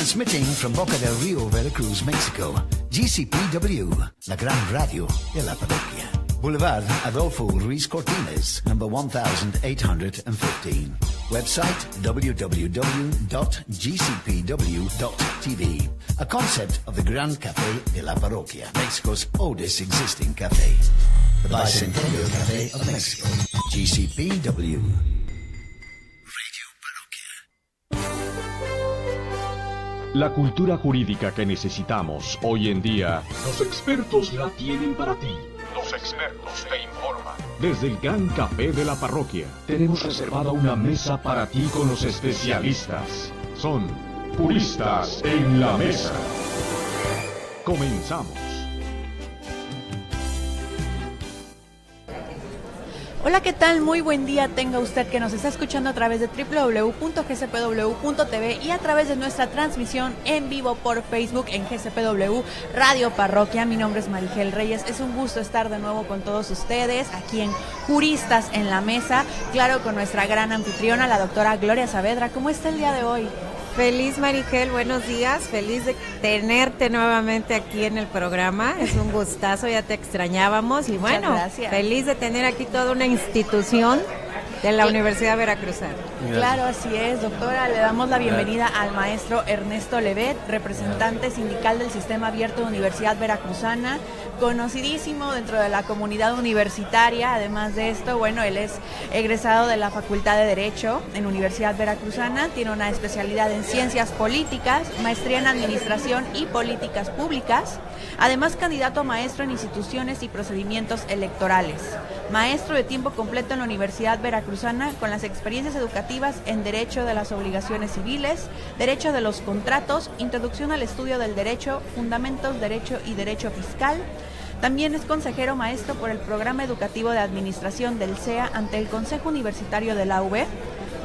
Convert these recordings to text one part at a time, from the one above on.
Transmitting from Boca del Rio, Veracruz, Mexico. GCPW, la gran radio de la parroquia. Boulevard Adolfo Ruiz Cortines, number 1815. Website www.gcpw.tv. A concept of the Gran Café de la Parroquia, Mexico's oldest existing cafe. The Bicentennial Cafe of Mexico. GCPW. La cultura jurídica que necesitamos hoy en día, los expertos la tienen para ti. Los expertos te informan. Desde el Gran Café de la Parroquia, tenemos reservada una mesa para ti con los especialistas. Son Juristas en la Mesa. Comenzamos. Hola, ¿qué tal? Muy buen día tenga usted que nos está escuchando a través de www.gcpw.tv y a través de nuestra transmisión en vivo por Facebook en GCPW Radio Parroquia. Mi nombre es Marigel Reyes, es un gusto estar de nuevo con todos ustedes aquí en Juristas en la Mesa, claro, con nuestra gran anfitriona, la doctora Gloria Saavedra. ¿Cómo está el día de hoy? Feliz, Marigel, buenos días, feliz de tenerte nuevamente aquí en el programa, es un gustazo, ya te extrañábamos y bueno, feliz de tener aquí toda una institución de la Universidad Veracruzana. Claro, así es, doctora, le damos la bienvenida al maestro Ernesto Levet, representante sindical del Sistema Abierto de Universidad Veracruzana, conocidísimo dentro de la comunidad universitaria. Además de esto, bueno, él es egresado de la Facultad de Derecho en Universidad Veracruzana, tiene una especialidad en Ciencias Políticas, maestría en Administración y Políticas Públicas, además candidato a maestro en Instituciones y Procedimientos Electorales, maestro de tiempo completo en la Universidad Veracruzana con las experiencias educativas en Derecho de las Obligaciones Civiles, Derecho de los Contratos, Introducción al Estudio del Derecho, Fundamentos, Derecho y Derecho Fiscal. También es consejero maestro por el Programa Educativo de Administración del CEA ante el Consejo Universitario de la UB,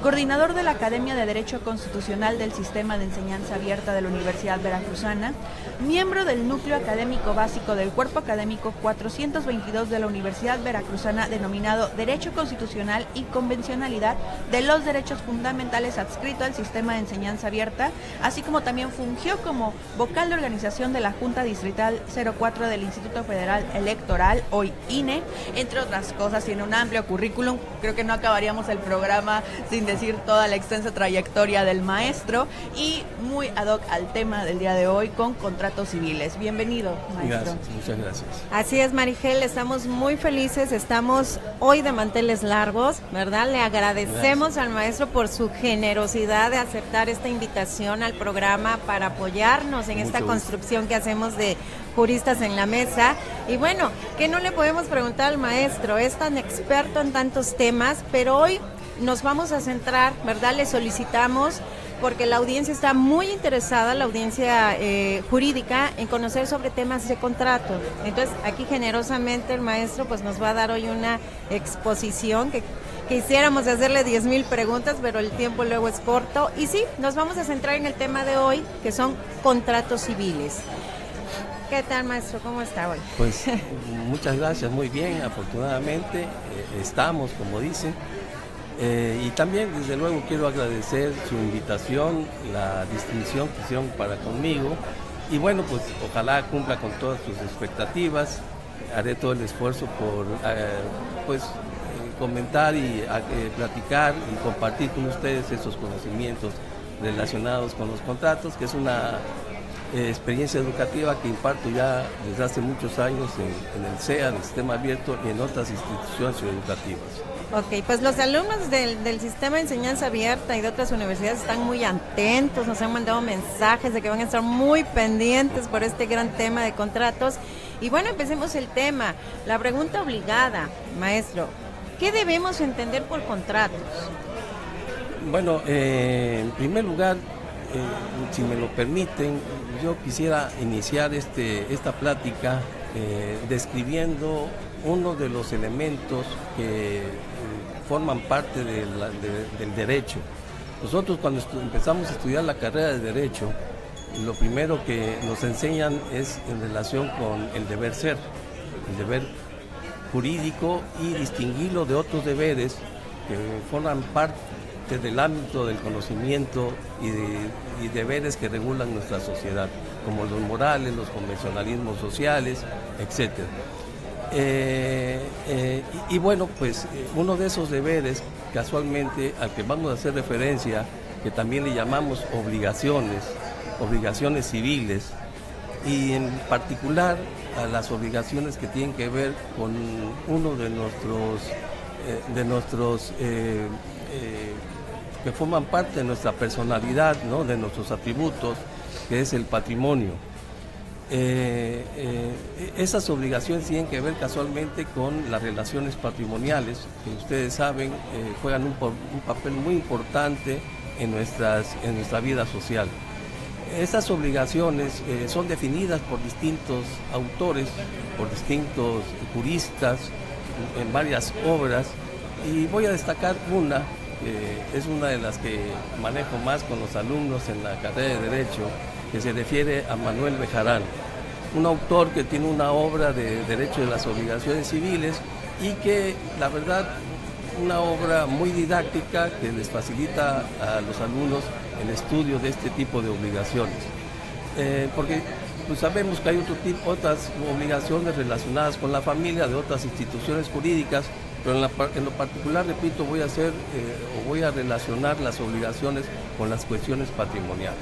coordinador de la Academia de Derecho Constitucional del Sistema de Enseñanza Abierta de la Universidad Veracruzana, miembro del Núcleo Académico Básico del Cuerpo Académico 422 de la Universidad Veracruzana, denominado Derecho Constitucional y Convencionalidad de los Derechos Fundamentales adscrito al Sistema de Enseñanza Abierta, así como también fungió como vocal de organización de la Junta Distrital 04 del Instituto Federal Electoral, hoy INE, entre otras cosas. Tiene un amplio currículum, creo que no acabaríamos el programa sin decir toda la extensa trayectoria del maestro, y muy ad hoc al tema del día de hoy con contratos civiles. Bienvenido, maestro. Gracias, muchas gracias. Así es, Marigel, estamos muy felices, estamos hoy de manteles largos, ¿verdad? Le agradecemos al maestro por su generosidad de aceptar esta invitación al programa para apoyarnos en esta construcción que hacemos de Juristas en la Mesa. Y bueno, ¿qué no le podemos preguntar al maestro? Es tan experto en tantos temas, pero hoy nos vamos a centrar, ¿verdad? Le solicitamos, porque la audiencia está muy interesada, la audiencia jurídica, en conocer sobre temas de contrato. Entonces, aquí generosamente el maestro pues nos va a dar hoy una exposición que quisiéramos hacerle 10,000 preguntas, pero el tiempo luego es corto. Y sí, nos vamos a centrar en el tema de hoy, que son contratos civiles. ¿Qué tal, maestro? ¿Cómo está hoy? Pues muchas gracias, muy bien, afortunadamente estamos, como dicen. Y también, desde luego, quiero agradecer su invitación, la distinción que hicieron para conmigo. Y bueno, pues ojalá cumpla con todas sus expectativas. Haré todo el esfuerzo por comentar y platicar y compartir con ustedes esos conocimientos relacionados con los contratos, que es una experiencia educativa que imparto ya desde hace muchos años en el CEA, en el Sistema Abierto, y en otras instituciones educativas. Ok, pues los alumnos del Sistema de Enseñanza Abierta y de otras universidades están muy atentos, nos han mandado mensajes de que van a estar muy pendientes por este gran tema de contratos. Y bueno, empecemos el tema. La pregunta obligada, maestro, ¿qué debemos entender por contratos? Bueno, en primer lugar, si me lo permiten, yo quisiera iniciar esta plática describiendo uno de los elementos que forman parte del derecho. Nosotros, cuando empezamos a estudiar la carrera de Derecho, lo primero que nos enseñan es en relación con el deber ser, el deber jurídico, y distinguirlo de otros deberes que forman parte parte del ámbito del conocimiento y deberes que regulan nuestra sociedad, como los morales, los convencionalismos sociales, etc. Y bueno, pues uno de esos deberes, casualmente, al que vamos a hacer referencia, que también le llamamos obligaciones civiles, y en particular a las obligaciones que tienen que ver con uno de nuestros que forman parte de nuestra personalidad, ¿no? De nuestros atributos, que es el patrimonio. Esas obligaciones tienen que ver casualmente con las relaciones patrimoniales, que ustedes saben juegan un papel muy importante en nuestra vida social. Estas obligaciones son definidas por distintos autores, por distintos juristas, en varias obras, y voy a destacar una, que es una de las que manejo más con los alumnos en la carrera de Derecho, que se refiere a Manuel Bejarano, un autor que tiene una obra de Derecho de las Obligaciones Civiles y que, la verdad, una obra muy didáctica que les facilita a los alumnos el estudio de este tipo de obligaciones. Porque pues sabemos que hay otras obligaciones relacionadas con la familia de otras instituciones jurídicas, pero en lo particular, repito, voy a relacionar las obligaciones con las cuestiones patrimoniales.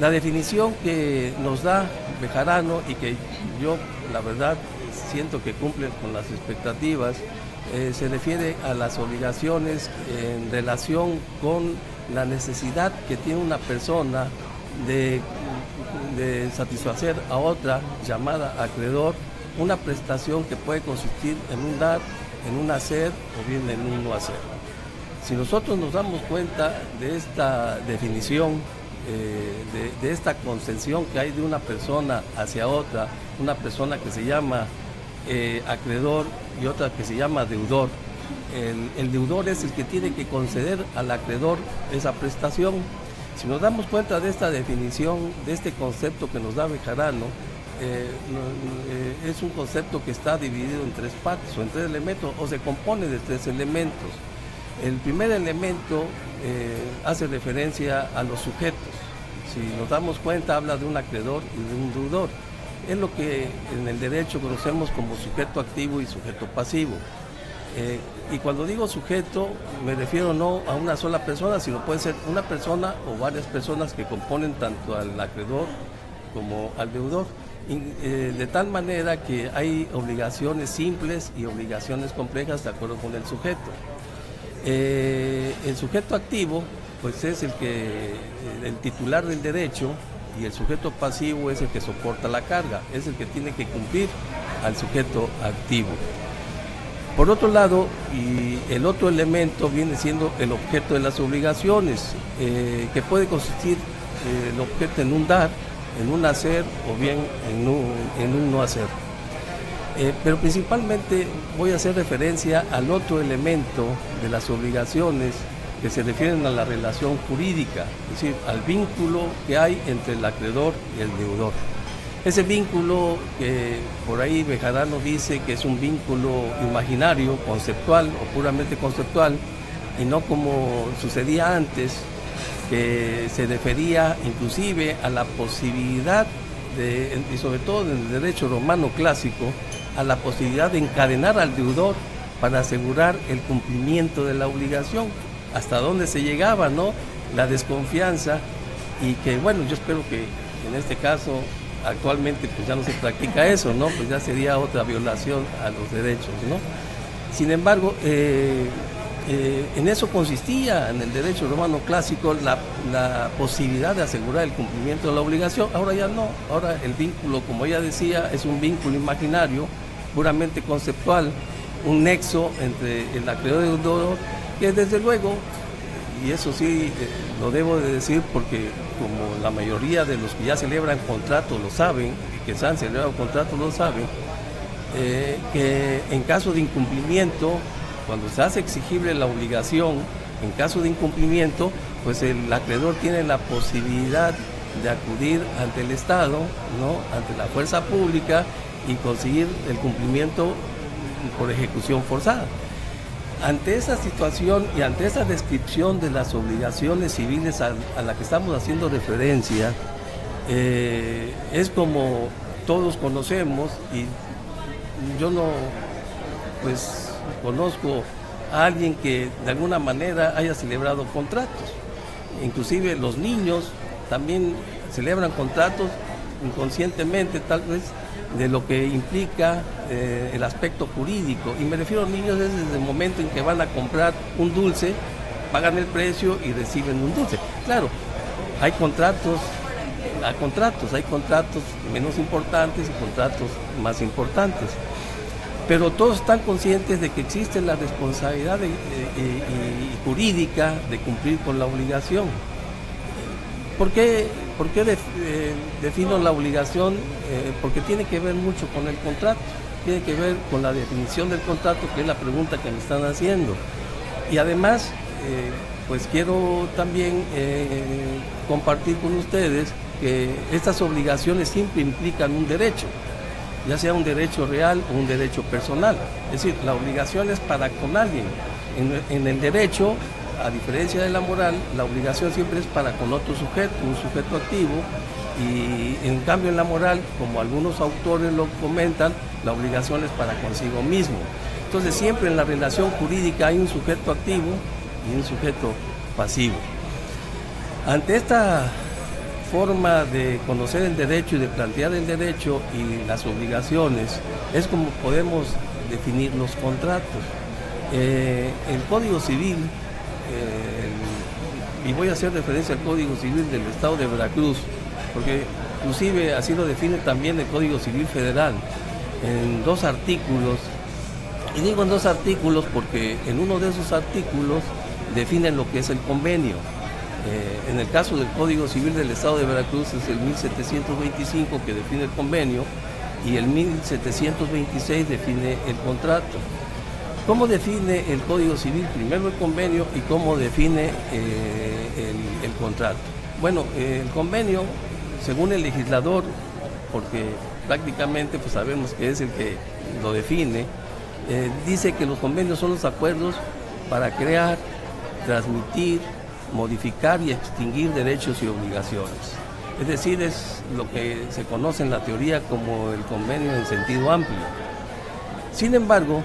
La definición que nos da Bejarano y que yo, la verdad, siento que cumple con las expectativas, se refiere a las obligaciones en relación con la necesidad que tiene una persona de satisfacer a otra llamada acreedor una prestación que puede consistir en un dar, en un hacer o bien en un no hacer. Si nosotros nos damos cuenta de esta definición, de esta concesión que hay de una persona hacia otra, una persona que se llama acreedor y otra que se llama deudor. El deudor es el que tiene que conceder al acreedor esa prestación. Si nos damos cuenta de esta definición, de este concepto que nos da Bejarano, es un concepto que está dividido en tres partes o en tres elementos, o se compone de tres elementos. El primer elemento hace referencia a los sujetos. Si nos damos cuenta, habla de un acreedor y de un deudor. Es lo que en el derecho conocemos como sujeto activo y sujeto pasivo. Y cuando digo sujeto, me refiero no a una sola persona, sino puede ser una persona o varias personas que componen tanto al acreedor como al deudor. De tal manera que hay obligaciones simples y obligaciones complejas de acuerdo con el sujeto. El sujeto activo, pues es el titular del derecho, y el sujeto pasivo es el que soporta la carga, es el que tiene que cumplir al sujeto activo. Por otro lado, y el otro elemento viene siendo el objeto de las obligaciones, que puede consistir el objeto en un dar, en un hacer o bien en un no hacer. Pero principalmente voy a hacer referencia al otro elemento de las obligaciones que se refieren a la relación jurídica, es decir, al vínculo que hay entre el acreedor y el deudor. Ese vínculo que por ahí Bejarano dice que es un vínculo imaginario, conceptual o puramente conceptual, y no como sucedía antes, que se refería inclusive a la posibilidad y sobre todo en el derecho romano clásico, a la posibilidad de encadenar al deudor para asegurar el cumplimiento de la obligación. Hasta dónde se llegaba, ¿no? La desconfianza, y que bueno, yo espero que en este caso actualmente pues ya no se practica eso, ¿no? Pues ya sería otra violación a los derechos, ¿no? Sin embargo, en eso consistía en el derecho romano clásico la posibilidad de asegurar el cumplimiento de la obligación. Ahora ya no, ahora el vínculo, como ya decía, es un vínculo imaginario, puramente conceptual, un nexo entre el acreedor y el deudor, que desde luego, y eso sí lo debo de decir porque como la mayoría de los que ya celebran contratos lo saben, y que se han celebrado contratos lo saben, que en caso de incumplimiento, cuando se hace exigible la obligación, en caso de incumplimiento, pues el acreedor tiene la posibilidad de acudir ante el Estado, ¿no? Ante la fuerza pública, y conseguir el cumplimiento por ejecución forzada. ante esa situación y ante esa descripción de las obligaciones civiles a la que estamos haciendo referencia, es como todos conocemos, y yo no conozco a alguien que de alguna manera haya celebrado contratos. Inclusive los niños también celebran contratos inconscientemente, tal vez, de lo que implica el aspecto jurídico. Y me refiero a niños desde el momento en que van a comprar un dulce, pagan el precio y reciben un dulce. Claro, hay contratos menos importantes y contratos más importantes. Pero todos están conscientes de que existe la responsabilidad jurídica de cumplir con la obligación. ¿Por qué defino la obligación? Porque tiene que ver mucho con el contrato, tiene que ver con la definición del contrato, que es la pregunta que me están haciendo. Y además, quiero también compartir con ustedes que estas obligaciones siempre implican un derecho, ya sea un derecho real o un derecho personal. Es decir, la obligación es para con alguien. En el derecho, a diferencia de la moral, la obligación siempre es para con otro sujeto, un sujeto activo, y en cambio en la moral, como algunos autores lo comentan, la obligación es para consigo mismo. Entonces siempre en la relación jurídica hay un sujeto activo y un sujeto pasivo. Ante esta forma de conocer el derecho y de plantear el derecho y las obligaciones, es como podemos definir los contratos. El Código Civil, y voy a hacer referencia al Código Civil del Estado de Veracruz, porque inclusive así lo define también el Código Civil Federal, en 2 artículos, y digo en 2 artículos porque en uno de esos artículos definen lo que es el convenio. En el caso del Código Civil del Estado de Veracruz es el 1725 que define el convenio, y el 1726 define el contrato. ¿Cómo define el Código Civil? Primero el convenio, y cómo define el contrato. Bueno, el convenio, según el legislador, porque prácticamente sabemos que es el que lo define, dice que los convenios son los acuerdos para crear, transmitir, modificar y extinguir derechos y obligaciones. Es decir, es lo que se conoce en la teoría como el convenio en sentido amplio. Sin embargo,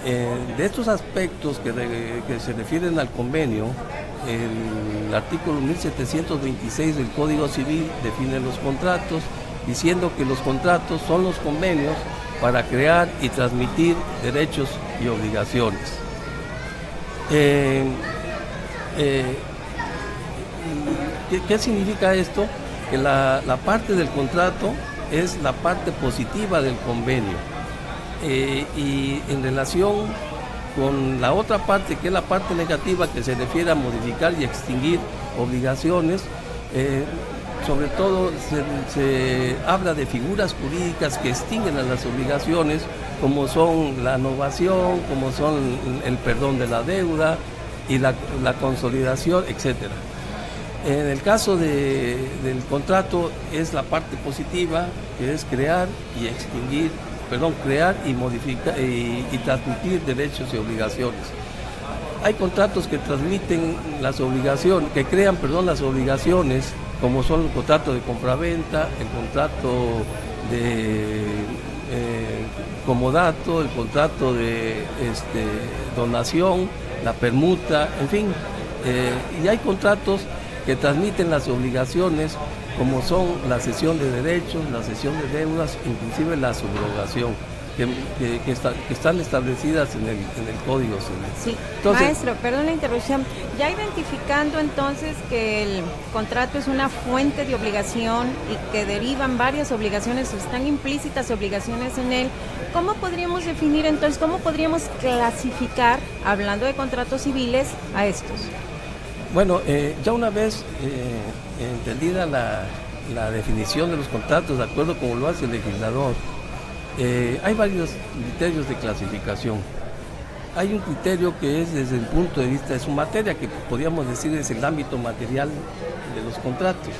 de estos aspectos que se refieren al convenio, el artículo 1726 del Código Civil define los contratos, diciendo que los contratos son los convenios para crear y transmitir derechos y obligaciones. ¿Qué significa esto? Que la parte del contrato es la parte positiva del convenio, y en relación con la otra parte, que es la parte negativa, que se refiere a modificar y extinguir obligaciones, sobre todo se habla de figuras jurídicas que extinguen a las obligaciones, como son la novación, como son el perdón de la deuda y la consolidación, etcétera. En el caso del contrato es la parte positiva, que es crear y modificar y transmitir derechos y obligaciones. Hay contratos que transmiten las obligaciones, que crean las obligaciones, como son el contrato de compraventa, el contrato de comodato, el contrato de donación, la permuta, en fin. Y hay contratos que transmiten las obligaciones, como son la cesión de derechos, la cesión de deudas, inclusive la subrogación, que están establecidas en el Código Civil. Sí. Entonces, maestro, perdón la interrupción, ya identificando entonces que el contrato es una fuente de obligación y que derivan varias obligaciones, están implícitas obligaciones en él, ¿cómo podríamos definir entonces, cómo podríamos clasificar, hablando de contratos civiles, a estos? Bueno, ya una vez entendida la definición de los contratos, de acuerdo como lo hace el legislador, hay varios criterios de clasificación. Hay un criterio que es desde el punto de vista de su materia, que podríamos decir es el ámbito material de los contratos.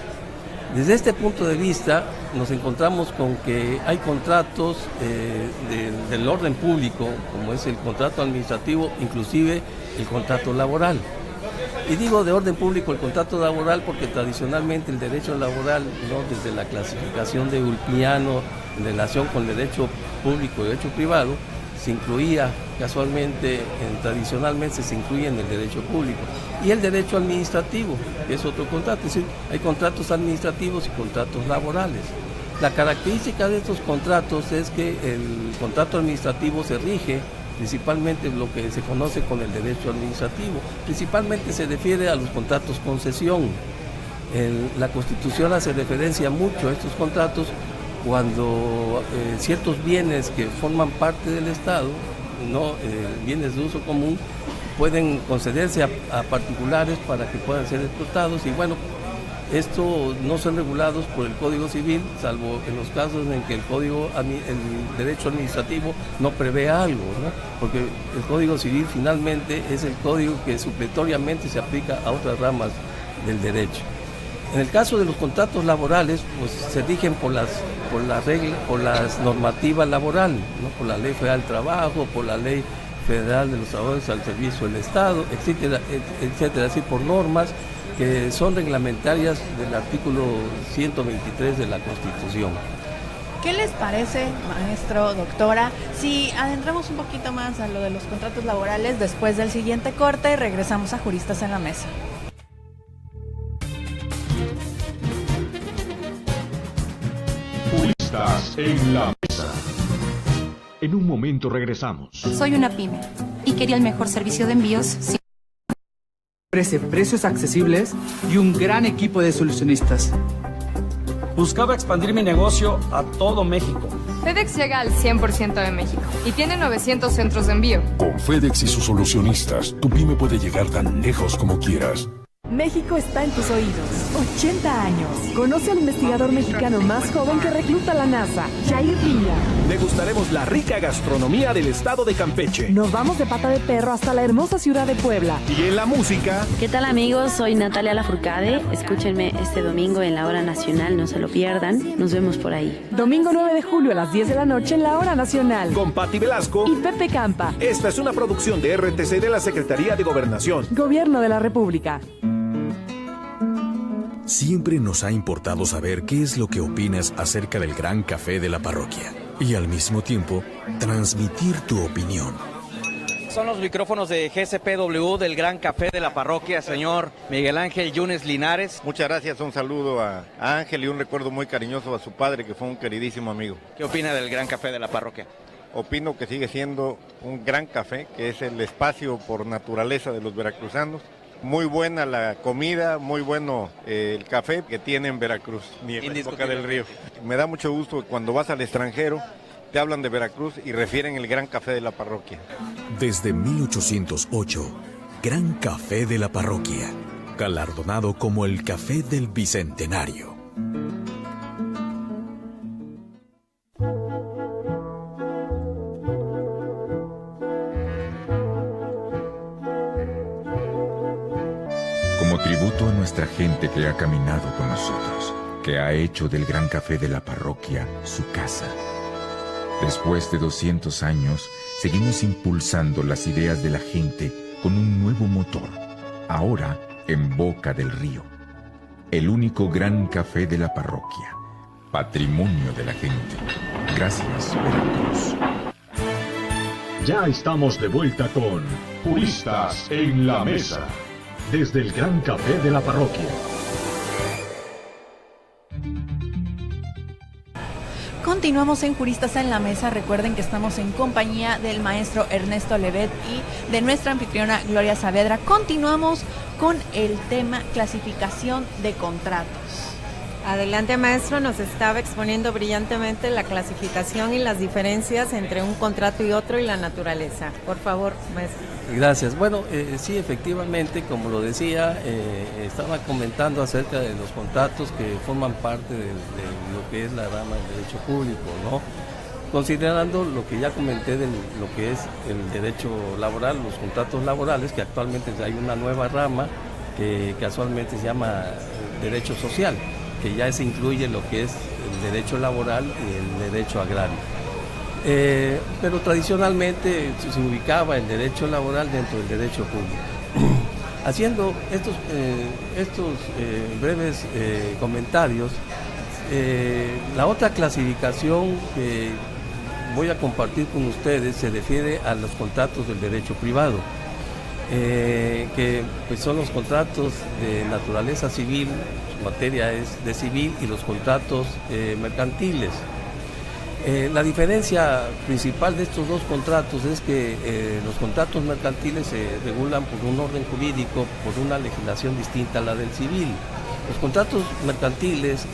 Desde este punto de vista nos encontramos con que hay contratos del orden público, como es el contrato administrativo, inclusive el contrato laboral. Y digo de orden público el contrato laboral porque tradicionalmente el derecho laboral, ¿no?, desde la clasificación de Ulpiano en relación con el derecho público y derecho privado, se incluía casualmente, tradicionalmente se incluye en el derecho público. Y el derecho administrativo, que es otro contrato, es decir, hay contratos administrativos y contratos laborales. La característica de estos contratos es que el contrato administrativo se rige principalmente lo que se conoce con el derecho administrativo. Principalmente se refiere a los contratos concesión. La Constitución hace referencia mucho a estos contratos cuando ciertos bienes que forman parte del Estado, no bienes de uso común, pueden concederse a particulares para que puedan ser explotados, y bueno, estos no son regulados por el Código Civil, salvo en los casos en que el derecho administrativo no prevé algo, ¿no? Porque el Código Civil finalmente es el código que supletoriamente se aplica a otras ramas del derecho. En el caso de los contratos laborales, pues se rigen por las normativas laborales, ¿no?, por la Ley Federal del Trabajo, por la Ley Federal de los Trabajadores al Servicio del Estado, etcétera, etcétera, es decir, por normas que son reglamentarias del artículo 123 de la Constitución. ¿Qué les parece, maestro, doctora, si adentramos un poquito más a lo de los contratos laborales después del siguiente corte y regresamos a Juristas en la Mesa? Juristas en la Mesa. En un momento regresamos. Soy una pyme y quería el mejor servicio de envíos. Ofrece precios accesibles y un gran equipo de solucionistas. Buscaba expandir mi negocio a todo México. FedEx llega al 100% de México y tiene 900 centros de envío. Con FedEx y sus solucionistas, tu pyme puede llegar tan lejos como quieras. México está en tus oídos. 80 años. Conoce al investigador mexicano más joven que recluta la NASA, Jair Piña. Degustaremos la rica gastronomía del estado de Campeche. Nos vamos de pata de perro hasta la hermosa ciudad de Puebla. Y en la música... ¿Qué tal, amigos? Soy Natalia Lafourcade. Escúchenme este domingo en la Hora Nacional, no se lo pierdan. Nos vemos por ahí. Domingo 9 de julio a las 10 de la noche en la Hora Nacional. Con Patti Velasco y Pepe Campa. Esta es una producción de RTC de la Secretaría de Gobernación. Gobierno de la República. Siempre nos ha importado saber qué es lo que opinas acerca del Gran Café de la Parroquia y al mismo tiempo transmitir tu opinión. Son los micrófonos de GCPW del Gran Café de la Parroquia, señor Miguel Ángel Yunes Linares. Muchas gracias, un saludo a Ángel y un recuerdo muy cariñoso a su padre, que fue un queridísimo amigo. ¿Qué opina del Gran Café de la Parroquia? Opino que sigue siendo un gran café, que es el espacio por naturaleza de los veracruzanos. Muy buena la comida, muy bueno el café que tiene en Veracruz, ni en Boca del Río. Me da mucho gusto cuando vas al extranjero, te hablan de Veracruz y refieren el Gran Café de la Parroquia. Desde 1808, Gran Café de la Parroquia, galardonado como el Café del Bicentenario. Como tributo a nuestra gente que ha caminado con nosotros, que ha hecho del Gran Café de la Parroquia su casa. Después de 200 años, seguimos impulsando las ideas de la gente con un nuevo motor, ahora en Boca del Río. El único Gran Café de la Parroquia, patrimonio de la gente. Gracias, Veracruz. Ya estamos de vuelta con Juristas en la Mesa, desde el Gran Café de la Parroquia. Continuamos en Juristas en la Mesa. Recuerden que estamos en compañía del maestro Ernesto Levet y de nuestra anfitriona Gloria Saavedra. Continuamos con el tema clasificación de contratos. Adelante, maestro, nos estaba exponiendo brillantemente la clasificación y las diferencias entre un contrato y otro y la naturaleza. Por favor, maestro. Gracias. Bueno, sí, efectivamente, como lo decía, estaba comentando acerca de los contratos que forman parte de lo que es la rama del derecho público, ¿no? Considerando lo que ya comenté de lo que es el derecho laboral, los contratos laborales, que actualmente hay una nueva rama que casualmente se llama derecho social, porque ya se incluye lo que es el derecho laboral y el derecho agrario. Pero tradicionalmente se ubicaba el derecho laboral dentro del derecho público. Haciendo estos breves comentarios, la otra clasificación que voy a compartir con ustedes se refiere a los contratos del derecho privado, que pues son los contratos de naturaleza civil, su materia es de civil, y los contratos mercantiles. La diferencia principal de estos dos contratos es que los contratos mercantiles se regulan por un orden jurídico, por una legislación distinta a la del civil. Los contratos mercantiles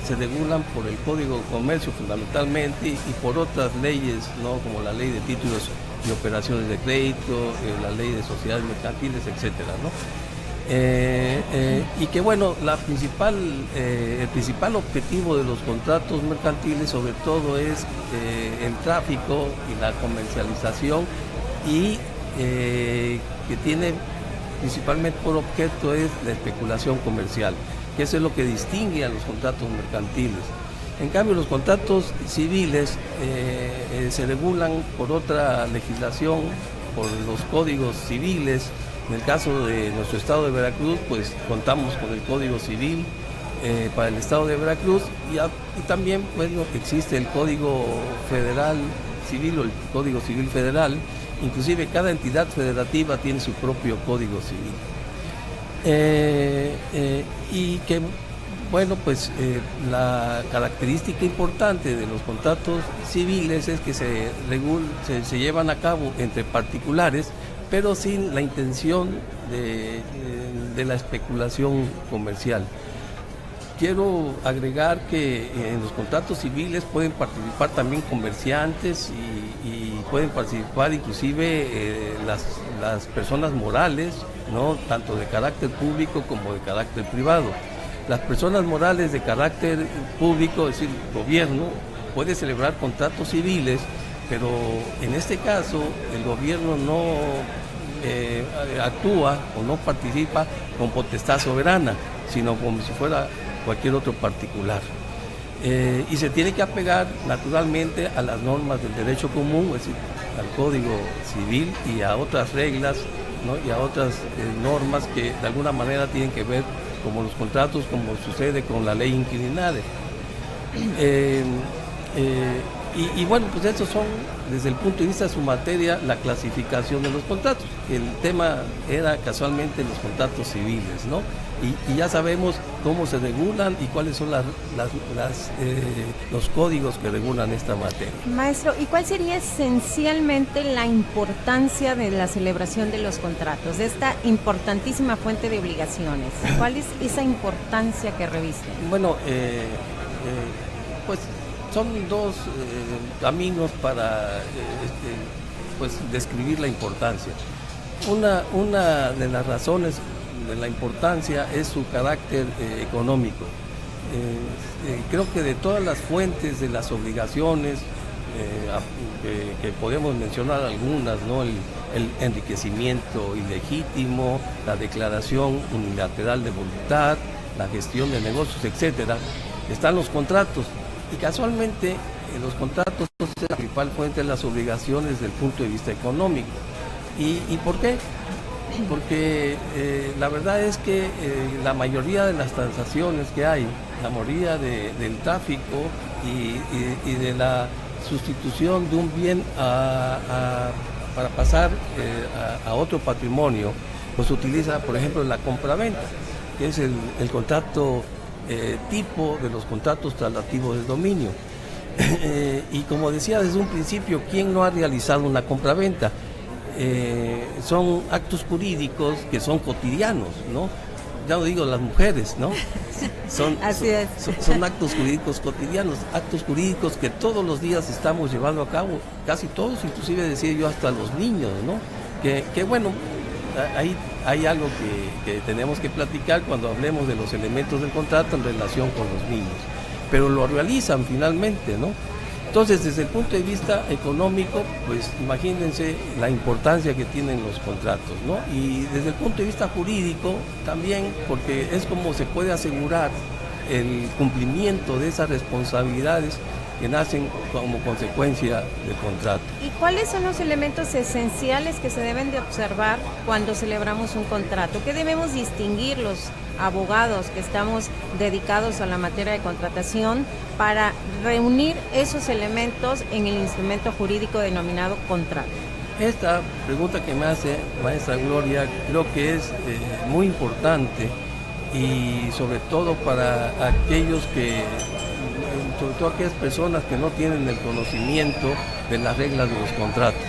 se regulan por el Código de Comercio fundamentalmente y por otras leyes, ¿no?, como la Ley de Títulos y Operaciones de Crédito, la Ley de Sociedades Mercantiles, etcétera, ¿no? Y que bueno, el principal objetivo de los contratos mercantiles sobre todo es el tráfico y la comercialización, y que tiene principalmente por objeto es la especulación comercial, que eso es lo que distingue a los contratos mercantiles. En cambio, los contratos civiles se regulan por otra legislación, por los códigos civiles. En el caso de nuestro estado de Veracruz, pues contamos con el Código Civil para el estado de Veracruz, y también, bueno, existe el Código Federal Civil o el Código Civil Federal. Inclusive cada entidad federativa tiene su propio Código Civil. Y que, bueno, pues la característica importante de los contratos civiles es que se llevan a cabo entre particulares, pero sin la intención de la especulación comercial. Quiero agregar que en los contratos civiles pueden participar también comerciantes y pueden participar inclusive las personas morales, ¿no?, tanto de carácter público como de carácter privado. Las personas morales de carácter público, es decir, el gobierno, puede celebrar contratos civiles, pero en este caso el gobierno no actúa o no participa con potestad soberana, sino como si fuera cualquier otro particular. Y se tiene que apegar naturalmente a las normas del derecho común, es decir, al Código Civil y a otras reglas, ¿no?, y a otras normas que de alguna manera tienen que ver como los contratos, como sucede con la ley inquilinaria. Y bueno, pues estos son, desde el punto de vista de su materia, la clasificación de los contratos. El tema era casualmente los contratos civiles, ¿no? Y ya sabemos cómo se regulan y cuáles son los códigos que regulan esta materia. Maestro, ¿y cuál sería esencialmente la importancia de la celebración de los contratos, de esta importantísima fuente de obligaciones? ¿Cuál es esa importancia que reviste? Bueno, pues son dos caminos para pues describir la importancia. Una de las razones de la importancia es su carácter económico. Creo que de todas las fuentes de las obligaciones, que podemos mencionar algunas, ¿no?, el enriquecimiento ilegítimo, la declaración unilateral de voluntad, la gestión de negocios, etcétera, están los contratos. Y casualmente los contratos son la principal fuente de las obligaciones desde el punto de vista económico. ¿Y por qué? Porque la verdad es que la mayoría de las transacciones que hay, la mayoría del tráfico y de la sustitución de un bien para pasar a otro patrimonio, pues utiliza, por ejemplo, la compraventa, que es el contrato tipo de los contratos traslativos del dominio. Y como decía desde un principio, ¿quién no ha realizado una compraventa? Son actos jurídicos que son cotidianos, ¿no? Ya no digo las mujeres, ¿no? Son actos jurídicos cotidianos, actos jurídicos que todos los días estamos llevando a cabo, casi todos, inclusive decía yo hasta los niños, ¿no? Que bueno, ahí hay algo que tenemos que platicar cuando hablemos de los elementos del contrato en relación con los niños, pero lo realizan finalmente, ¿no? Entonces, desde el punto de vista económico, pues imagínense la importancia que tienen los contratos, ¿no? Y desde el punto de vista jurídico también, porque es como se puede asegurar el cumplimiento de esas responsabilidades que nacen como consecuencia del contrato. ¿Y cuáles son los elementos esenciales que se deben de observar cuando celebramos un contrato? ¿Qué debemos distinguir los abogados que estamos dedicados a la materia de contratación para reunir esos elementos en el instrumento jurídico denominado contrato? Esta pregunta que me hace maestra Gloria creo que es muy importante, y sobre todo para aquellas personas que no tienen el conocimiento de las reglas de los contratos.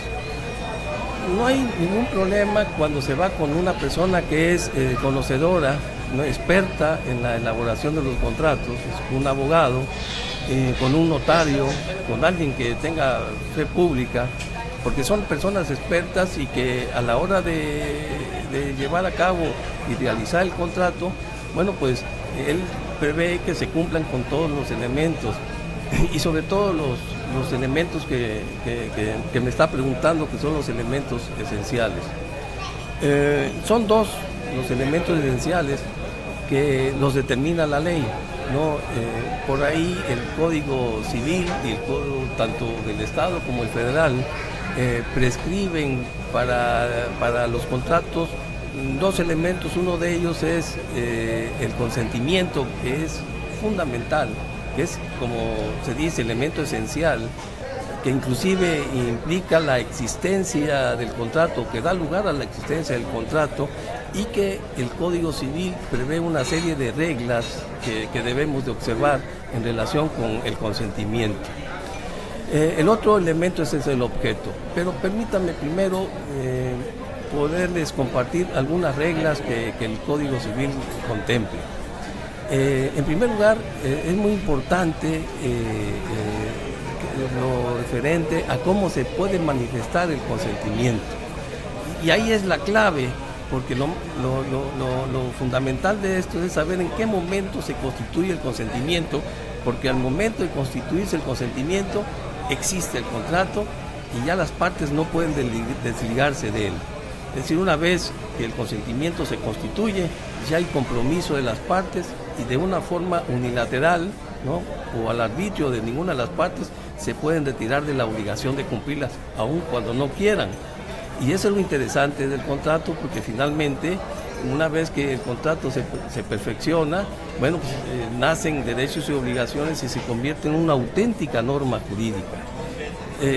No hay ningún problema cuando se va con una persona que es conocedora, ¿no?, experta en la elaboración de los contratos, un abogado, con un notario, con alguien que tenga fe pública, porque son personas expertas y que a la hora de llevar a cabo y realizar el contrato, bueno, pues él prevé que se cumplan con todos los elementos y sobre todo los elementos que me está preguntando, que son los elementos esenciales. Son dos los elementos esenciales que los determina la ley, ¿no? Por ahí el Código Civil y el Código tanto del Estado como el federal prescriben para los contratos dos elementos. Uno de ellos es el consentimiento, que es fundamental, que es, como se dice, elemento esencial, que inclusive implica la existencia del contrato, que da lugar a la existencia del contrato, y que el Código Civil prevé una serie de reglas que debemos de observar en relación con el consentimiento. El otro elemento es el objeto, pero permítanme primero poderles compartir algunas reglas que el Código Civil contemple. En primer lugar, es muy importante lo referente a cómo se puede manifestar el consentimiento. Y ahí es la clave, porque lo fundamental de esto es saber en qué momento se constituye el consentimiento, porque al momento de constituirse el consentimiento existe el contrato y ya las partes no pueden desligarse de él. Es decir, una vez que el consentimiento se constituye, ya hay compromiso de las partes y de una forma unilateral, ¿no?, o al arbitrio de ninguna de las partes, se pueden retirar de la obligación de cumplirlas, aun cuando no quieran. Y eso es lo interesante del contrato, porque finalmente, una vez que el contrato se perfecciona, bueno, pues, nacen derechos y obligaciones y se convierte en una auténtica norma jurídica.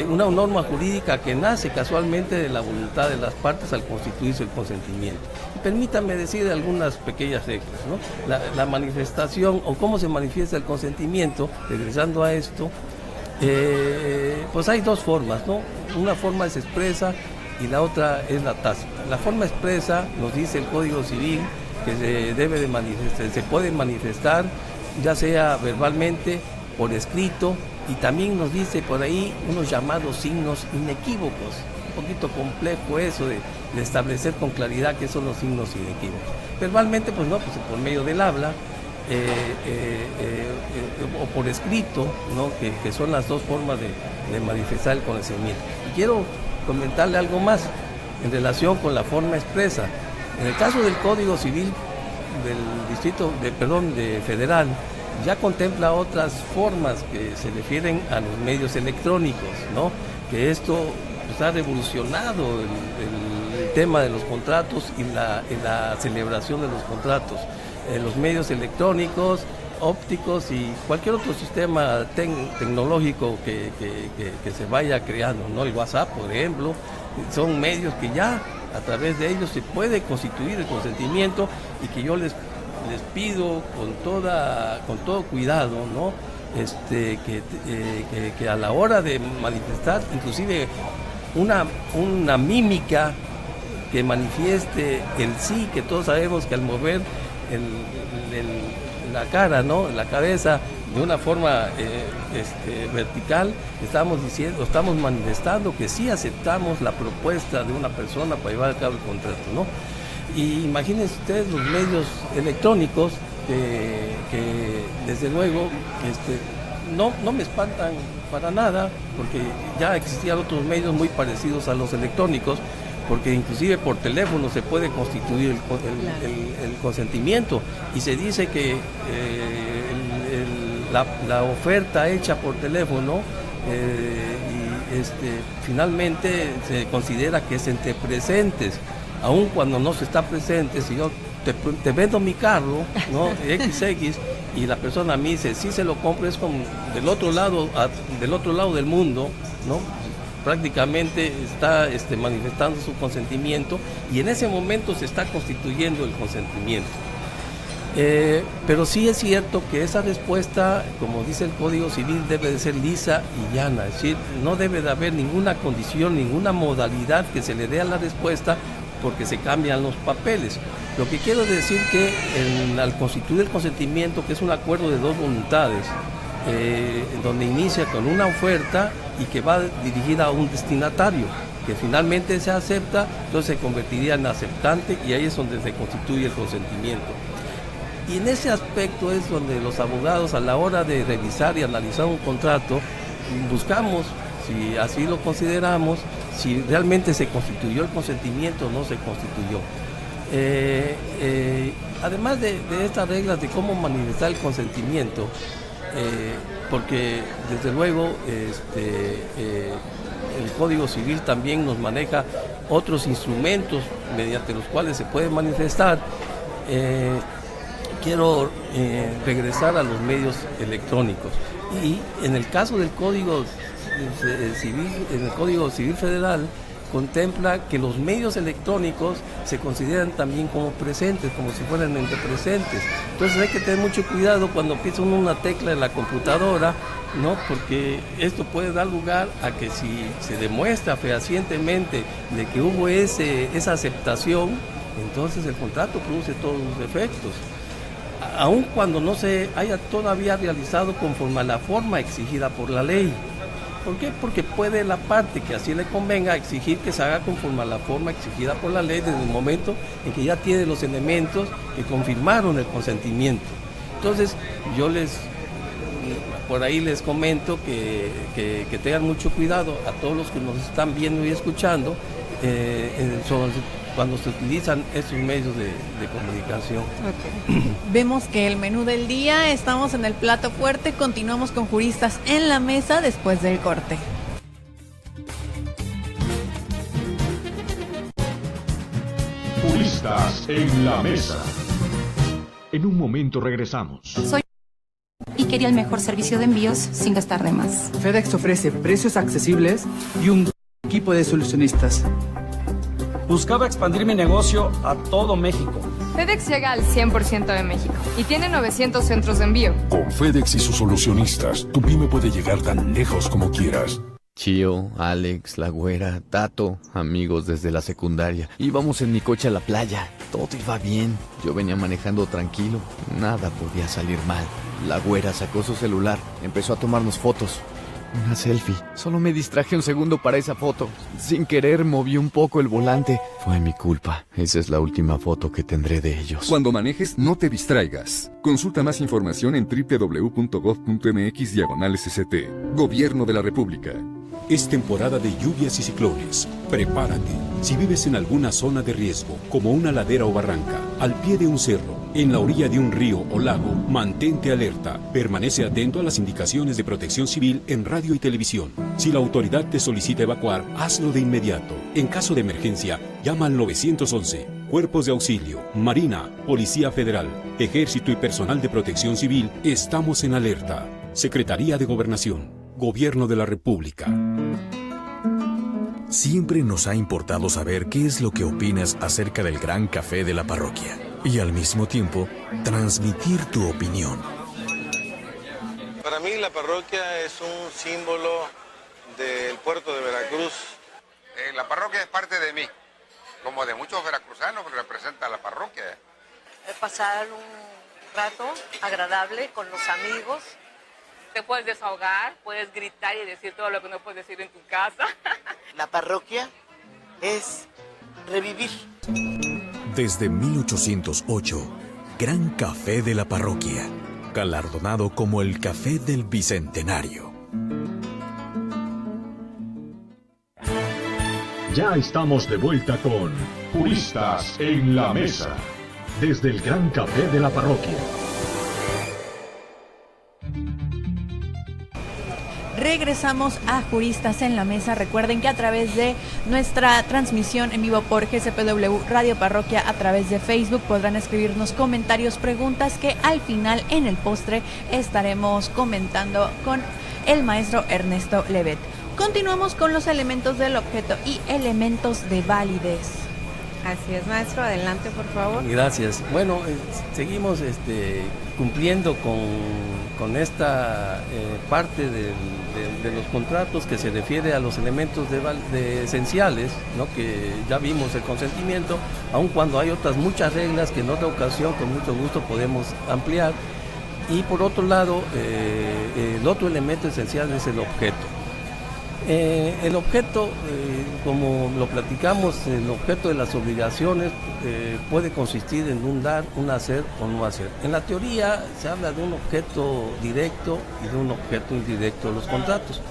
Una norma jurídica que nace casualmente de la voluntad de las partes al constituirse el consentimiento. Y permítanme decir algunas pequeñas reglas, ¿no? La manifestación, o cómo se manifiesta el consentimiento, regresando a esto, pues hay dos formas, ¿no? Una forma es expresa y la otra es la tácita. La forma expresa, nos dice el Código Civil, que se puede manifestar ya sea verbalmente, por escrito, y también nos dice por ahí unos llamados signos inequívocos. Un poquito complejo eso de establecer con claridad qué son los signos inequívocos. Verbalmente, pues no, pues por medio del habla, o por escrito, ¿no?, que son las dos formas de manifestar el conocimiento. Y quiero comentarle algo más en relación con la forma expresa. En el caso del Código Civil del federal, ya contempla otras formas que se refieren a los medios electrónicos, ¿no?, que esto pues, ha revolucionado el tema de los contratos y la celebración de los contratos. Los medios electrónicos, ópticos y cualquier otro sistema tecnológico que se vaya creando, ¿no? El WhatsApp, por ejemplo, son medios que ya a través de ellos se puede constituir el consentimiento, y que yo les pido con todo cuidado, ¿no?, que a la hora de manifestar, inclusive una mímica que manifieste el sí, que todos sabemos que al mover la cara, ¿no?, la cabeza de una forma vertical, estamos manifestando que sí aceptamos la propuesta de una persona para llevar a cabo el contrato, ¿no? Y imagínense ustedes los medios electrónicos que desde luego no me espantan para nada, porque ya existían otros medios muy parecidos a los electrónicos, porque inclusive por teléfono se puede constituir el consentimiento, y se dice que la oferta hecha por teléfono finalmente se considera que es entre presentes, aun cuando no se está presente. Si yo te vendo mi carro, ¿no? XX, y la persona me dice, sí se lo compro, es como del otro lado del mundo, ¿no? Prácticamente está manifestando su consentimiento, y en ese momento se está constituyendo el consentimiento. Pero sí es cierto que esa respuesta, como dice el Código Civil, debe de ser lisa y llana, es decir, no debe de haber ninguna condición, ninguna modalidad que se le dé a la respuesta porque se cambian los papeles. Lo que quiero decir que al constituir el consentimiento, que es un acuerdo de dos voluntades, donde inicia con una oferta y que va dirigida a un destinatario, que finalmente se acepta, entonces se convertiría en aceptante, y ahí es donde se constituye el consentimiento. Y en ese aspecto es donde los abogados, a la hora de revisar y analizar un contrato, buscamos, si así lo consideramos, si realmente se constituyó el consentimiento o no se constituyó. Además de estas reglas de cómo manifestar el consentimiento, porque desde luego el Código Civil también nos maneja otros instrumentos mediante los cuales se puede manifestar. Quiero regresar a los medios electrónicos, y en el caso del Código Civil, en el Código Civil Federal, contempla que los medios electrónicos se consideran también como presentes, como si fueran entre presentes. Entonces hay que tener mucho cuidado cuando pisa uno una tecla en la computadora, ¿no? Porque esto puede dar lugar a que, si se demuestra fehacientemente de que hubo esa aceptación, entonces el contrato produce todos los efectos, aun cuando no se haya todavía realizado conforme a la forma exigida por la ley. ¿Por qué? Porque puede la parte que así le convenga exigir que se haga conforme a la forma exigida por la ley desde el momento en que ya tiene los elementos que confirmaron el consentimiento. Entonces, yo por ahí les comento que tengan mucho cuidado a todos los que nos están viendo y escuchando cuando se utilizan estos medios de comunicación. Okay. Vemos que el menú del día, estamos en el plato fuerte, continuamos con Juristas en la Mesa después del corte. Juristas en la Mesa. En un momento regresamos. Soy y quería el mejor servicio de envíos sin gastar de más. FedEx ofrece precios accesibles y un equipo de solucionistas. Buscaba expandir mi negocio a todo México. FedEx llega al 100% de México y tiene 900 centros de envío. Con FedEx y sus solucionistas, tu pyme puede llegar tan lejos como quieras. Chío, Alex, La Güera, Tato, amigos desde la secundaria. Íbamos en mi coche a la playa, todo iba bien. Yo venía manejando tranquilo, nada podía salir mal. La Güera sacó su celular, empezó a tomarnos fotos. Una selfie. Solo me distraje un segundo para esa foto. Sin querer moví un poco el volante. Fue mi culpa. Esa es la última foto que tendré de ellos. Cuando manejes, no te distraigas. Consulta más información en www.gov.mx/SCT. Gobierno de la República. Es temporada de lluvias y ciclones. Prepárate. Si vives en alguna zona de riesgo, como una ladera o barranca, al pie de un cerro, en la orilla de un río o lago, mantente alerta. Permanece atento a las indicaciones de Protección Civil en radio y televisión. Si la autoridad te solicita evacuar, hazlo de inmediato. En caso de emergencia, llama al 911. Cuerpos de auxilio, Marina, Policía Federal, Ejército y personal de Protección Civil, estamos en alerta. Secretaría de Gobernación. Gobierno de la República. Siempre nos ha importado saber qué es lo que opinas acerca del gran café de la parroquia y al mismo tiempo transmitir tu opinión. Para mí la parroquia es un símbolo del puerto de Veracruz. La parroquia es parte de mí, como de muchos veracruzanos que representan la parroquia. Pasar un rato agradable con los amigos. Te puedes desahogar, puedes gritar y decir todo lo que no puedes decir en tu casa. La parroquia es revivir. Desde 1808, Gran Café de la Parroquia, galardonado como el Café del Bicentenario. Ya estamos de vuelta con Juristas en la Mesa, desde el Gran Café de la Parroquia. Regresamos a Juristas en la Mesa. Recuerden que a través de nuestra transmisión en vivo por GCPW Radio Parroquia, a través de Facebook, podrán escribirnos comentarios, preguntas que al final, en el postre, estaremos comentando con el maestro Ernesto Levet. Continuamos con los elementos del objeto y elementos de validez. Así es, maestro, adelante por favor. Gracias. Bueno, seguimos cumpliendo con esta parte de los contratos que se refiere a los elementos de esenciales, ¿no? Que ya vimos el consentimiento, aun cuando hay otras muchas reglas que en otra ocasión con mucho gusto podemos ampliar. Y por otro lado, el otro elemento esencial es el objeto. El objeto, como lo platicamos, el objeto de las obligaciones puede consistir en un dar, un hacer o no hacer. En la teoría se habla de un objeto directo y de un objeto indirecto de los contratos.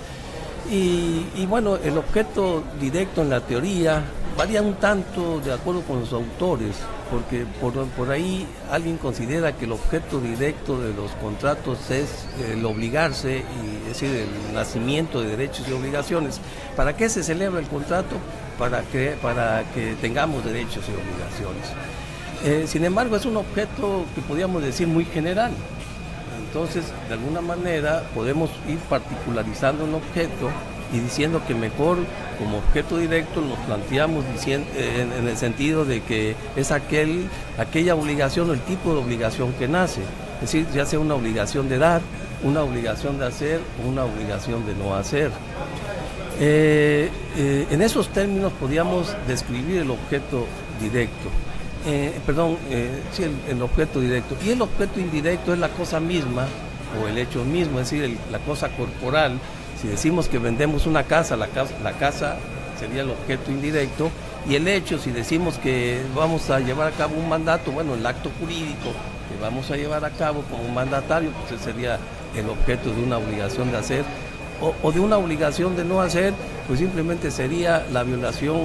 Y bueno, el objeto directo en la teoría varía un tanto de acuerdo con los autores, porque por ahí alguien considera que el objeto directo de los contratos es el obligarse, es decir, el nacimiento de derechos y obligaciones. ¿Para qué se celebra el contrato? Para que tengamos derechos y obligaciones. Sin embargo, es un objeto que podríamos decir muy general. Entonces, de alguna manera, podemos ir particularizando el objeto y diciendo que mejor como objeto directo nos planteamos en el sentido de que es aquella obligación o el tipo de obligación que nace, es decir, ya sea una obligación de dar, una obligación de hacer o una obligación de no hacer. En esos términos podríamos describir el objeto directo. El objeto directo. Y el objeto indirecto es la cosa misma o el hecho mismo, es decir, la cosa corporal. Si decimos que vendemos una casa, la casa sería el objeto indirecto, y el hecho, si decimos que vamos a llevar a cabo un mandato, bueno, el acto jurídico que vamos a llevar a cabo como mandatario, pues ese sería el objeto de una obligación de hacer, o de una obligación de no hacer, pues simplemente sería la violación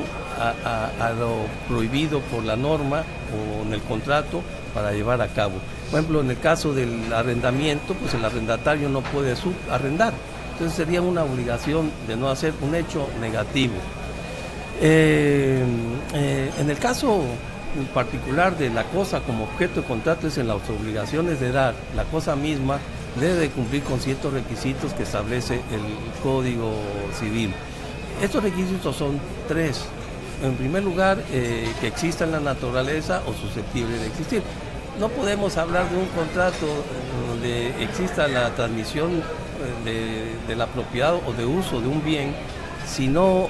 a lo prohibido por la norma o en el contrato para llevar a cabo. Por ejemplo, en el caso del arrendamiento, pues el arrendatario no puede subarrendar. Entonces sería una obligación de no hacer, un hecho negativo. En el caso en particular de la cosa como objeto de contrato, es en las obligaciones de dar, la cosa misma debe de cumplir con ciertos requisitos que establece el Código Civil. Estos requisitos son tres. En primer lugar, que exista en la naturaleza o susceptible de existir. No podemos hablar de un contrato donde exista la transmisión de la propiedad o de uso de un bien si no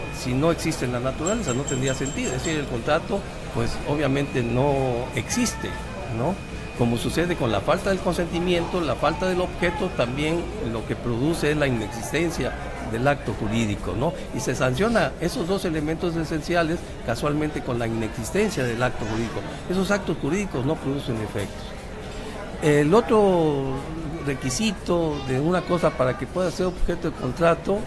existe en la naturaleza, no tendría sentido. Es decir, el contrato pues obviamente no existe, ¿no? Como sucede con la falta del consentimiento, la falta del objeto también lo que produce es la inexistencia del acto jurídico, ¿no? Y se sanciona esos dos elementos esenciales casualmente con la inexistencia del acto jurídico. Esos actos jurídicos no producen efectos. El otro requisito de una cosa para que pueda ser objeto de contrato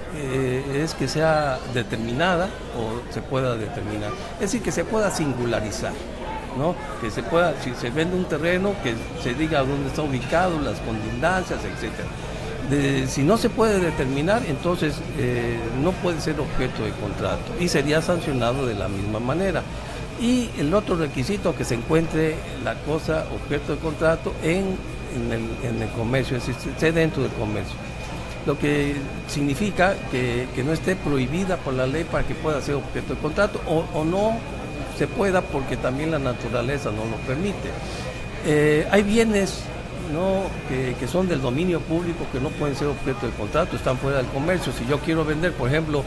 es que sea determinada o se pueda determinar. Es decir, que se pueda singularizar, ¿no? Que se pueda, si se vende un terreno, que se diga dónde está ubicado, las colindancias, etcétera. Si no se puede determinar, entonces no puede ser objeto de contrato y sería sancionado de la misma manera. Y el otro requisito, que se encuentre la cosa objeto de contrato en el comercio, es decir, esté dentro del comercio. Lo que significa que no esté prohibida por la ley para que pueda ser objeto de contrato o no se pueda porque también la naturaleza no lo permite. Hay bienes, ¿no?, que son del dominio público que no pueden ser objeto de contrato, están fuera del comercio. Si yo quiero vender, por ejemplo,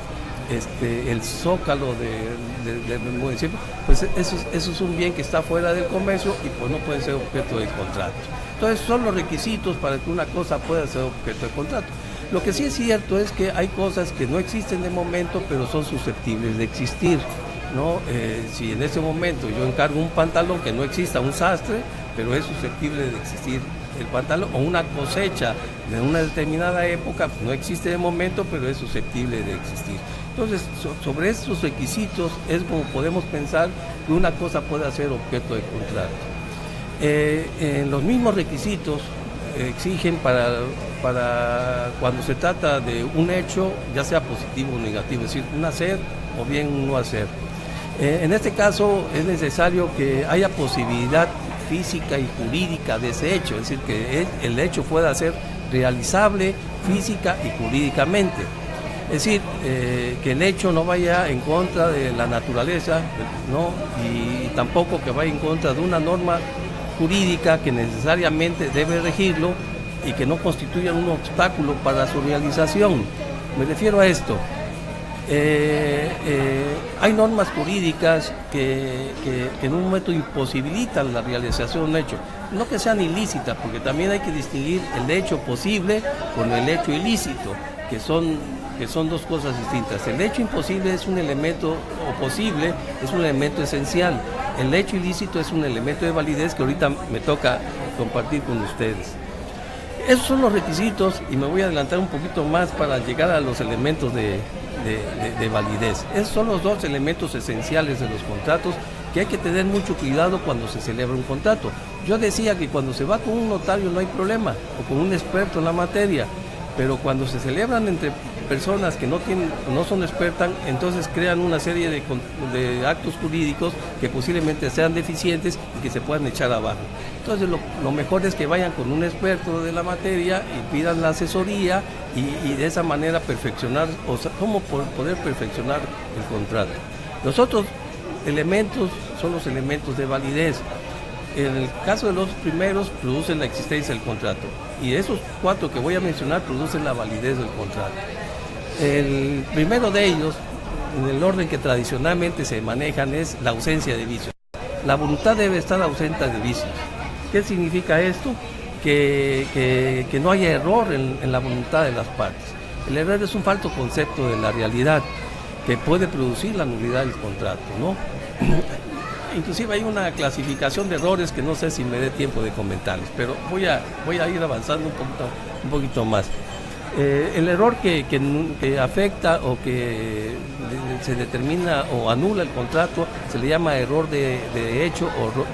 el zócalo del municipio, pues eso es un bien que está fuera del comercio y pues no puede ser objeto de contrato. Entonces son los requisitos para que una cosa pueda ser objeto de contrato. Lo que sí es cierto es que hay cosas que no existen de momento, pero son susceptibles de existir, ¿no? Si en ese momento yo encargo un pantalón que no exista, un sastre, pero es susceptible de existir el pantalón, o una cosecha de una determinada época, no existe de momento, pero es susceptible de existir. Entonces, sobre estos requisitos es como podemos pensar que una cosa puede ser objeto de contrato. Los mismos requisitos exigen para cuando se trata de un hecho, ya sea positivo o negativo, es decir, un hacer o bien un no hacer. En este caso es necesario que haya posibilidad física y jurídica de ese hecho, es decir, que el hecho pueda ser realizable física y jurídicamente. Es decir, que el hecho no vaya en contra de la naturaleza, ¿no? Y tampoco que vaya en contra de una norma jurídica que necesariamente debe regirlo y que no constituya un obstáculo para su realización. Me refiero a esto. Hay normas jurídicas que en un momento imposibilitan la realización de un hecho. No que sean ilícitas, porque también hay que distinguir el hecho posible con el hecho ilícito, que son dos cosas distintas. El hecho imposible es un elemento, o posible, es un elemento esencial. El hecho ilícito es un elemento de validez que ahorita me toca compartir con ustedes. Esos son los requisitos y me voy a adelantar un poquito más para llegar a los elementos de validez. Esos son los dos elementos esenciales de los contratos que hay que tener mucho cuidado cuando se celebra un contrato. Yo decía que cuando se va con un notario no hay problema, o con un experto en la materia, pero cuando se celebran entre personas que no son expertas, entonces crean una serie de actos jurídicos que posiblemente sean deficientes y que se puedan echar abajo. Entonces lo mejor es que vayan con un experto de la materia y pidan la asesoría y de esa manera perfeccionar, o sea, cómo poder perfeccionar el contrato. Los otros elementos son los elementos de validez. En el caso de los primeros, producen la existencia del contrato, y esos 4 que voy a mencionar producen la validez del contrato. El primero de ellos, en el orden que tradicionalmente se manejan, es la ausencia de vicios. La voluntad debe estar ausente de vicios. ¿Qué significa esto? Que no haya error en la voluntad de las partes. El error es un falso concepto de la realidad que puede producir la nulidad del contrato, ¿no? Inclusive hay una clasificación de errores que no sé si me dé tiempo de comentarles, pero voy a ir avanzando un poquito más. El error que afecta o que se determina o anula el contrato se le llama error de hecho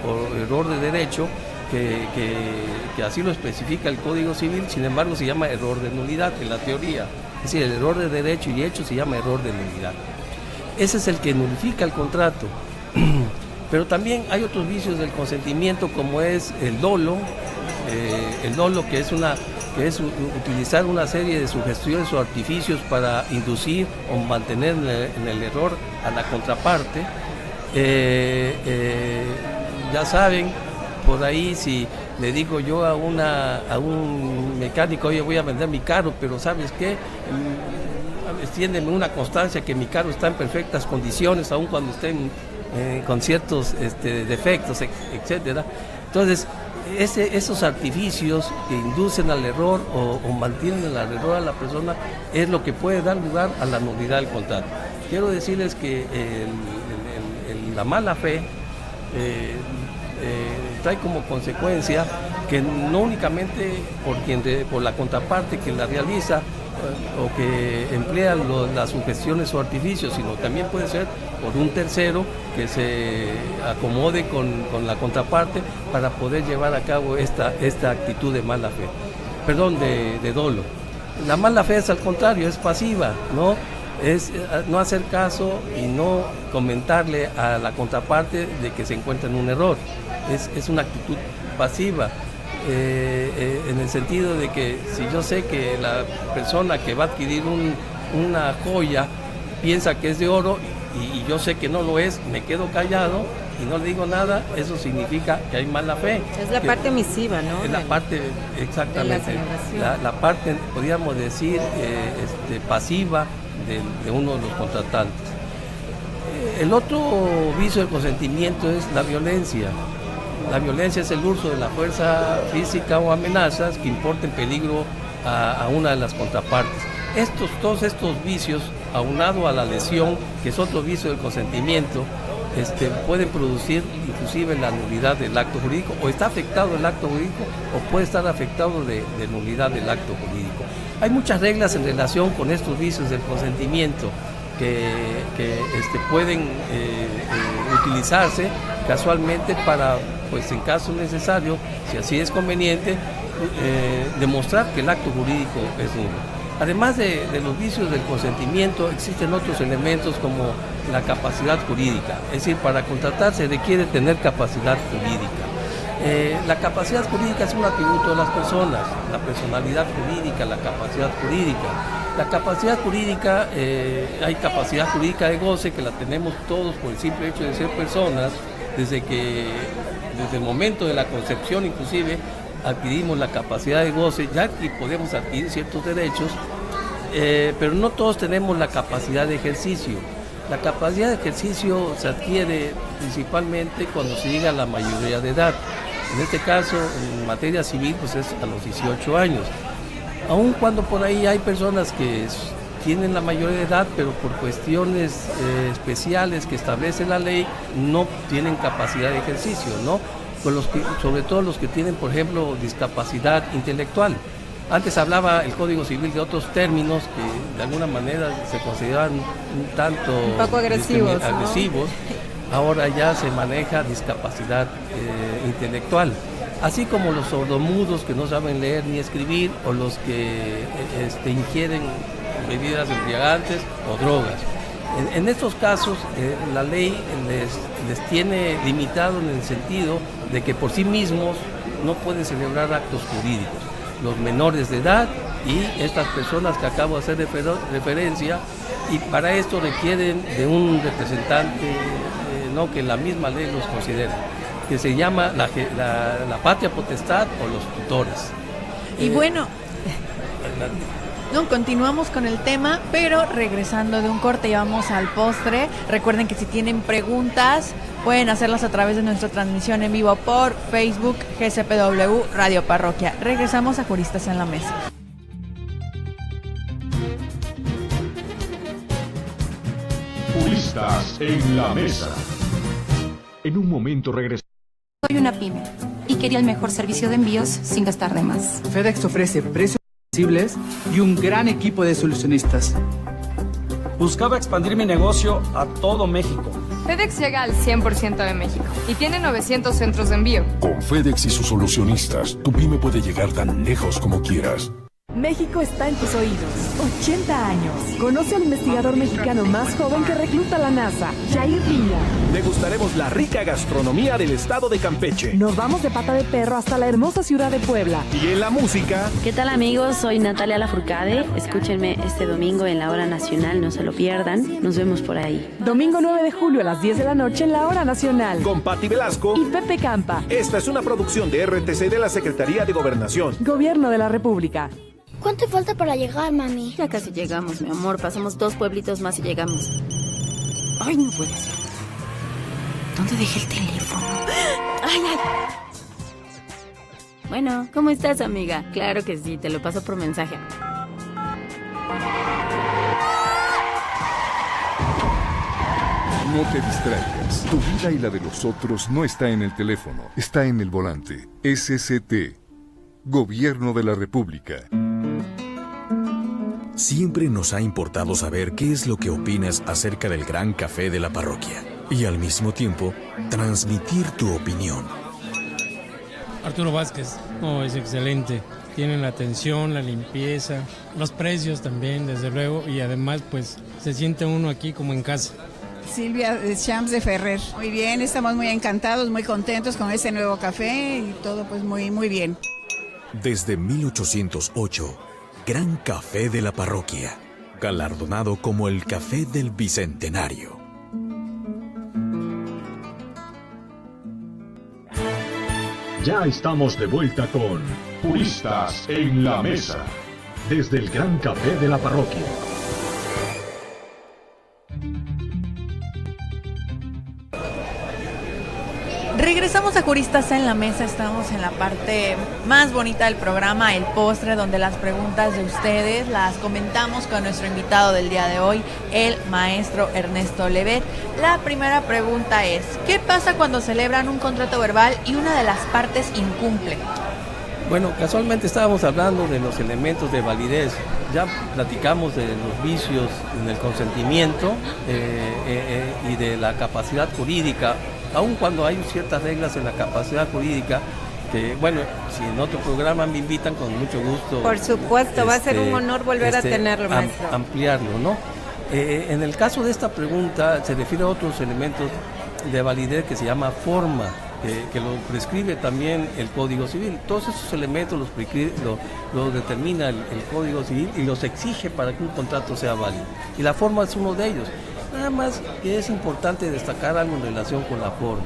o error de derecho, que así lo especifica el Código Civil. Sin embargo, se llama error de nulidad en la teoría. Es decir, el error de derecho y hecho se llama error de nulidad. Ese es el que nulifica el contrato. Pero también hay otros vicios del consentimiento, como es el dolo, que es utilizar una serie de sugestiones o artificios para inducir o mantener en el error a la contraparte. Ya saben, por ahí si le digo yo a un mecánico, oye, voy a vender mi carro, pero ¿sabes qué? Extiéndeme una constancia que mi carro está en perfectas condiciones, aun cuando esté con ciertos defectos, etcétera. Entonces, esos artificios que inducen al error o mantienen al error a la persona es lo que puede dar lugar a la nulidad del contrato. Quiero decirles que la mala fe trae como consecuencia que no únicamente por la contraparte que la realiza o que emplea las sugestiones o artificios, sino también puede ser por un tercero que se acomode con la contraparte para poder llevar a cabo esta actitud de mala fe, de dolo. La mala fe es al contrario, es pasiva, ¿no? Es no hacer caso y no comentarle a la contraparte de que se encuentra en un error. Es una actitud pasiva. En el sentido de que si yo sé que la persona que va a adquirir una joya piensa que es de oro y yo sé que no lo es, me quedo callado y no le digo nada, eso significa que hay mala fe. Es la parte misiva, ¿no? Es la parte, exactamente, la parte, podríamos decir, pasiva de uno de los contratantes. El otro vicio del consentimiento es la violencia. La violencia es el uso de la fuerza física o amenazas que importen peligro a una de las contrapartes. Todos estos vicios, aunado a la lesión, que es otro vicio del consentimiento, pueden producir inclusive la nulidad del acto jurídico, o está afectado el acto jurídico o puede estar afectado de nulidad del acto jurídico. Hay muchas reglas en relación con estos vicios del consentimiento que pueden utilizarse casualmente para, pues en caso necesario, si así es conveniente, demostrar que el acto jurídico es nulo. Además de los vicios del consentimiento, existen otros elementos como la capacidad jurídica. Es decir, para contratar se requiere tener capacidad jurídica. La capacidad jurídica es un atributo de las personas, la personalidad jurídica, la capacidad jurídica. La capacidad jurídica, hay capacidad jurídica de goce que la tenemos todos por el simple hecho de ser personas, desde el momento de la concepción inclusive, adquirimos la capacidad de goce, ya que podemos adquirir ciertos derechos, pero no todos tenemos la capacidad de ejercicio. La capacidad de ejercicio se adquiere principalmente cuando se llega a la mayoría de edad. En este caso, en materia civil, pues es a los 18 años. Aun cuando por ahí hay personas que tienen la mayoría de edad, pero por cuestiones especiales que establece la ley, no tienen capacidad de ejercicio, ¿no? Sobre todo los que tienen, por ejemplo, discapacidad intelectual. Antes hablaba el Código Civil de otros términos que de alguna manera se consideraban un poco agresivos, ¿no? Ahora ya se maneja discapacidad intelectual, así como los sordomudos que no saben leer ni escribir, o los que ingieren bebidas embriagantes o drogas. En estos casos, la ley les tiene limitado en el sentido de que por sí mismos no pueden celebrar actos jurídicos. Los menores de edad y estas personas que acabo de hacer referencia, y para esto requieren de un representante que la misma ley los considera, que se llama la patria potestad o los tutores. Y bueno... No, continuamos con el tema, pero regresando de un corte y vamos al postre. Recuerden que si tienen preguntas pueden hacerlas a través de nuestra transmisión en vivo por Facebook GCPW Radio Parroquia. Regresamos a Juristas en la Mesa. Juristas en la Mesa. En un momento regresamos. Soy una pyme y quería el mejor servicio de envíos sin gastar de más. FedEx ofrece precios accesibles y un gran equipo de solucionistas. Buscaba expandir mi negocio a todo México. FedEx llega al 100% de México y tiene 900 centros de envío. Con FedEx y sus solucionistas, tu pyme puede llegar tan lejos como quieras. México está en tus oídos. 80 años. Conoce al investigador mexicano más joven que recluta la NASA, Jair Villa. Degustaremos la rica gastronomía del estado de Campeche. Nos vamos de pata de perro hasta la hermosa ciudad de Puebla. Y en la música... ¿Qué tal, amigos? Soy Natalia Lafourcade. Escúchenme este domingo en la Hora Nacional, no se lo pierdan. Nos vemos por ahí. Domingo 9 de julio a las 10 de la noche en la Hora Nacional. Con Pati Velasco y Pepe Campa. Esta es una producción de RTC de la Secretaría de Gobernación. Gobierno de la República. ¿Cuánto falta para llegar, mami? Ya casi llegamos, mi amor. Pasamos 2 pueblitos más y llegamos. Ay, no puede ser. ¿Dónde dejé el teléfono? ¡Ay, ay! Bueno, ¿cómo estás, amiga? Claro que sí, te lo paso por mensaje. No te distraigas. Tu vida y la de los otros no está en el teléfono, está en el volante. SCT. Gobierno de la República. Siempre nos ha importado saber qué es lo que opinas acerca del gran café de la parroquia y al mismo tiempo transmitir tu opinión. Arturo Vázquez, es excelente. Tienen la atención, la limpieza, los precios también, desde luego, y además pues se siente uno aquí como en casa. Silvia Champs de Ferrer. Muy bien, estamos muy encantados, muy contentos con este nuevo café y todo pues muy, muy bien. Desde 1808, Gran Café de la Parroquia, galardonado como el Café del Bicentenario. Ya estamos de vuelta con Juristas en la Mesa, desde el Gran Café de la Parroquia. Regresamos a Juristas en la Mesa. Estamos en la parte más bonita del programa, el postre, donde las preguntas de ustedes las comentamos con nuestro invitado del día de hoy, el maestro Ernesto Levet. La primera pregunta es, ¿qué pasa cuando celebran un contrato verbal y una de las partes incumple? Bueno, casualmente estábamos hablando de los elementos de validez. Ya platicamos de los vicios en el consentimiento y de la capacidad jurídica, aun cuando hay ciertas reglas en la capacidad jurídica, que bueno, si en otro programa me invitan, con mucho gusto. Por supuesto, va a ser un honor volver a tenerlo, maestro. Ampliarlo, ¿no? En el caso de esta pregunta se refiere a otros elementos de validez que se llama forma, que lo prescribe también el Código Civil. Todos esos elementos los determina el Código Civil y los exige para que un contrato sea válido. Y la forma es uno de ellos. Nada más que es importante destacar algo en relación con la forma.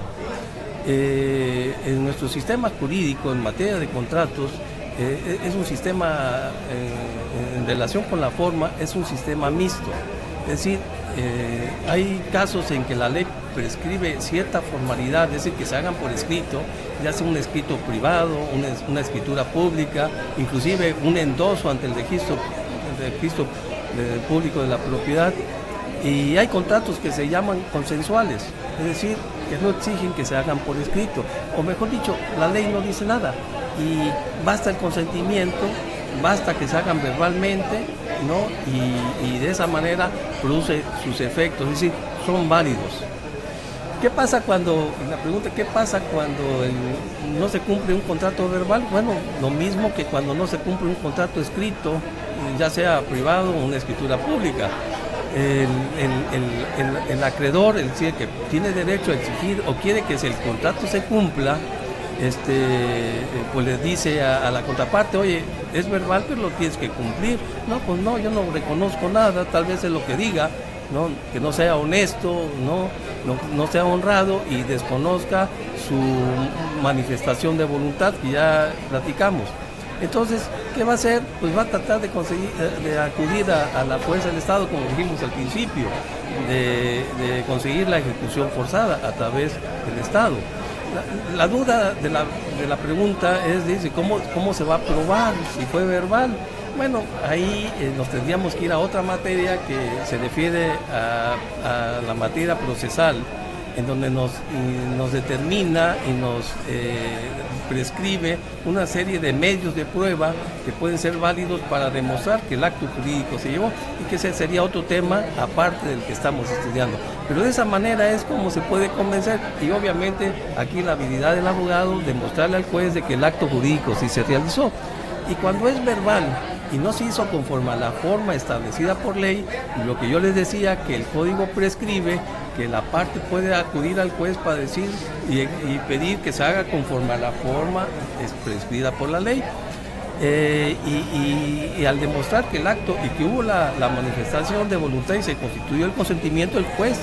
En nuestro sistema jurídico, en materia de contratos, es un sistema, en relación con la forma, es un sistema mixto. Es decir, hay casos en que la ley prescribe cierta formalidad, es decir, que se hagan por escrito, ya sea un escrito privado, una escritura pública, inclusive un endoso ante el registro público de la propiedad. Y hay contratos que se llaman consensuales, es decir, que no exigen que se hagan por escrito, o mejor dicho, la ley no dice nada y basta el consentimiento, basta que se hagan verbalmente, ¿no? Y de esa manera produce sus efectos, es decir, son válidos. ¿Qué pasa cuando no se cumple un contrato verbal? Bueno, lo mismo que cuando no se cumple un contrato escrito, ya sea privado o una escritura pública. El acreedor, el que tiene derecho a exigir o quiere que el contrato se cumpla, pues le dice a la contraparte, oye, es verbal, pero lo tienes que cumplir. No, pues no, yo no reconozco nada, tal vez es lo que diga, ¿no? Que no sea honesto, no sea honrado y desconozca su manifestación de voluntad que ya platicamos. Entonces, ¿qué va a hacer? Pues va a tratar de acudir a la fuerza del Estado, como dijimos al principio, de conseguir la ejecución forzada a través del Estado. La duda de la pregunta es, dice, ¿cómo se va a probar si fue verbal? Bueno, ahí nos tendríamos que ir a otra materia que se refiere a la materia procesal, en donde nos determina y nos prescribe una serie de medios de prueba que pueden ser válidos para demostrar que el acto jurídico se llevó, y que ese sería otro tema aparte del que estamos estudiando. Pero de esa manera es como se puede convencer, y obviamente aquí la habilidad del abogado demostrarle al juez de que el acto jurídico sí se realizó. Y cuando es verbal y no se hizo conforme a la forma establecida por ley, lo que yo les decía, que el código prescribe que la parte puede acudir al juez para decir y pedir que se haga conforme a la forma prescrita por la ley. Y al demostrar que el acto y que hubo la manifestación de voluntad y se constituyó el consentimiento, el juez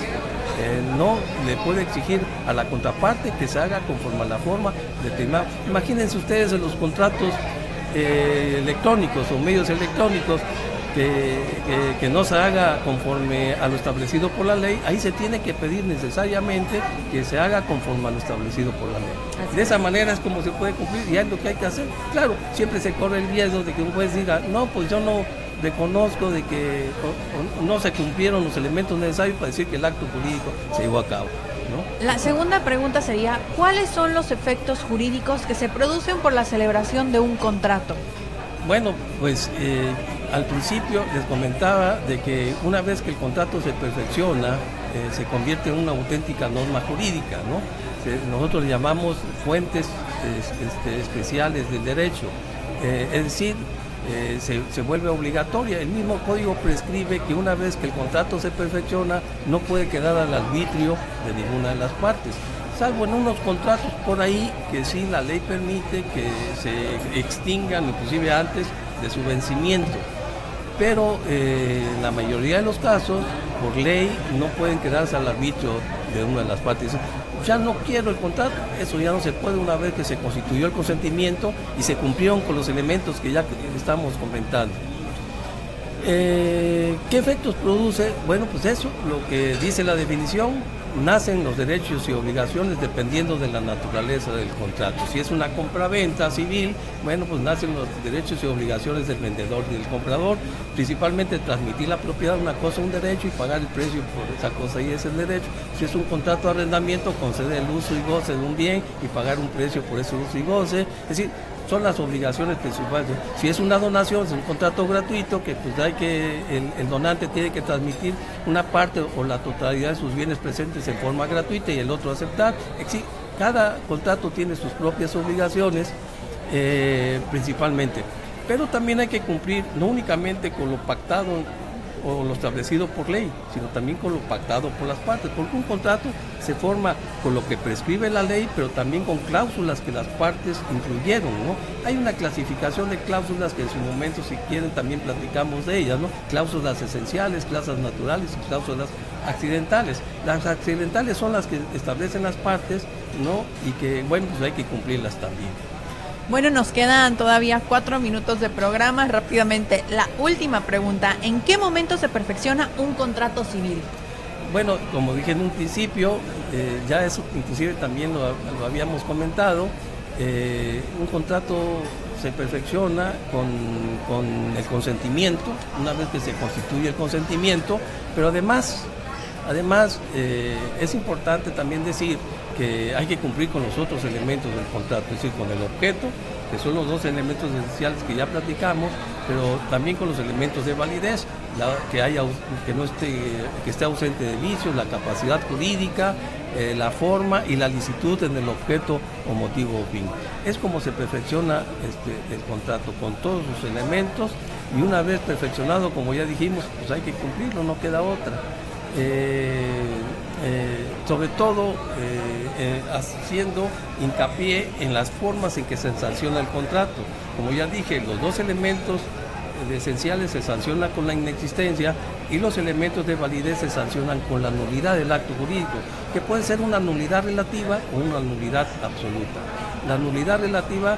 no le puede exigir a la contraparte que se haga conforme a la forma determinada. Imagínense ustedes en los contratos electrónicos o medios electrónicos que no se haga conforme a lo establecido por la ley, ahí se tiene que pedir necesariamente que se haga conforme a lo establecido por la ley. De esa manera es como se puede cumplir y es lo que hay que hacer. Claro, siempre se corre el riesgo de que un juez diga, no, pues yo no reconozco de que no se cumplieron los elementos necesarios para decir que el acto jurídico se llevó a cabo, ¿no? La segunda pregunta sería, ¿cuáles son los efectos jurídicos que se producen por la celebración de un contrato? Bueno, pues al principio les comentaba de que una vez que el contrato se perfecciona, se convierte en una auténtica norma jurídica, ¿no? Nosotros le llamamos fuentes especiales del derecho, es decir, se vuelve obligatoria. El mismo código prescribe que una vez que el contrato se perfecciona, no puede quedar al arbitrio de ninguna de las partes, salvo en unos contratos por ahí que sí la ley permite que se extingan inclusive antes de su vencimiento, pero en la mayoría de los casos por ley no pueden quedarse al arbitrio de una de las partes. Ya no quiero el contrato, eso ya no se puede una vez que se constituyó el consentimiento y se cumplieron con los elementos que ya estamos comentando. ¿Qué efectos produce? Bueno, pues eso, lo que dice la definición, nacen los derechos y obligaciones dependiendo de la naturaleza del contrato. Si es una compraventa civil, bueno, pues nacen los derechos y obligaciones del vendedor y del comprador, principalmente transmitir la propiedad, una cosa, un derecho, y pagar el precio por esa cosa, y es el derecho. Si es un contrato de arrendamiento, conceder el uso y goce de un bien y pagar un precio por ese uso y goce, es decir, son las obligaciones principales. Si es una donación, es un contrato gratuito que pues el donante tiene que transmitir una parte o la totalidad de sus bienes presentes en forma gratuita y el otro aceptar. Cada contrato tiene sus propias obligaciones principalmente, pero también hay que cumplir no únicamente con lo pactado o lo establecido por ley, sino también con lo pactado por las partes, porque un contrato se forma con lo que prescribe la ley, pero también con cláusulas que las partes incluyeron, ¿no? Hay una clasificación de cláusulas que en su momento, si quieren, también platicamos de ellas, ¿no? Cláusulas esenciales, cláusulas naturales y cláusulas accidentales. Las accidentales son las que establecen las partes, ¿no? Y que, bueno, pues hay que cumplirlas también. Bueno, nos quedan todavía 4 minutos de programa. Rápidamente, la última pregunta. ¿En qué momento se perfecciona un contrato civil? Bueno, como dije en un principio, ya eso inclusive también lo habíamos comentado, un contrato se perfecciona con el consentimiento, una vez que se constituye el consentimiento, pero además es importante también decir que hay que cumplir con los otros elementos del contrato, es decir, con el objeto, que son los 2 elementos esenciales que ya platicamos, pero también con los elementos de validez, que esté ausente de vicios, la capacidad jurídica, la forma y la licitud en el objeto o motivo o fin. Es como se perfecciona el contrato, con todos sus elementos, y una vez perfeccionado, como ya dijimos, pues hay que cumplirlo, no queda otra. Sobre todo haciendo hincapié en las formas en que se sanciona el contrato. Como ya dije, los 2 elementos esenciales se sancionan con la inexistencia y los elementos de validez se sancionan con la nulidad del acto jurídico, que puede ser una nulidad relativa o una nulidad absoluta. La nulidad relativa,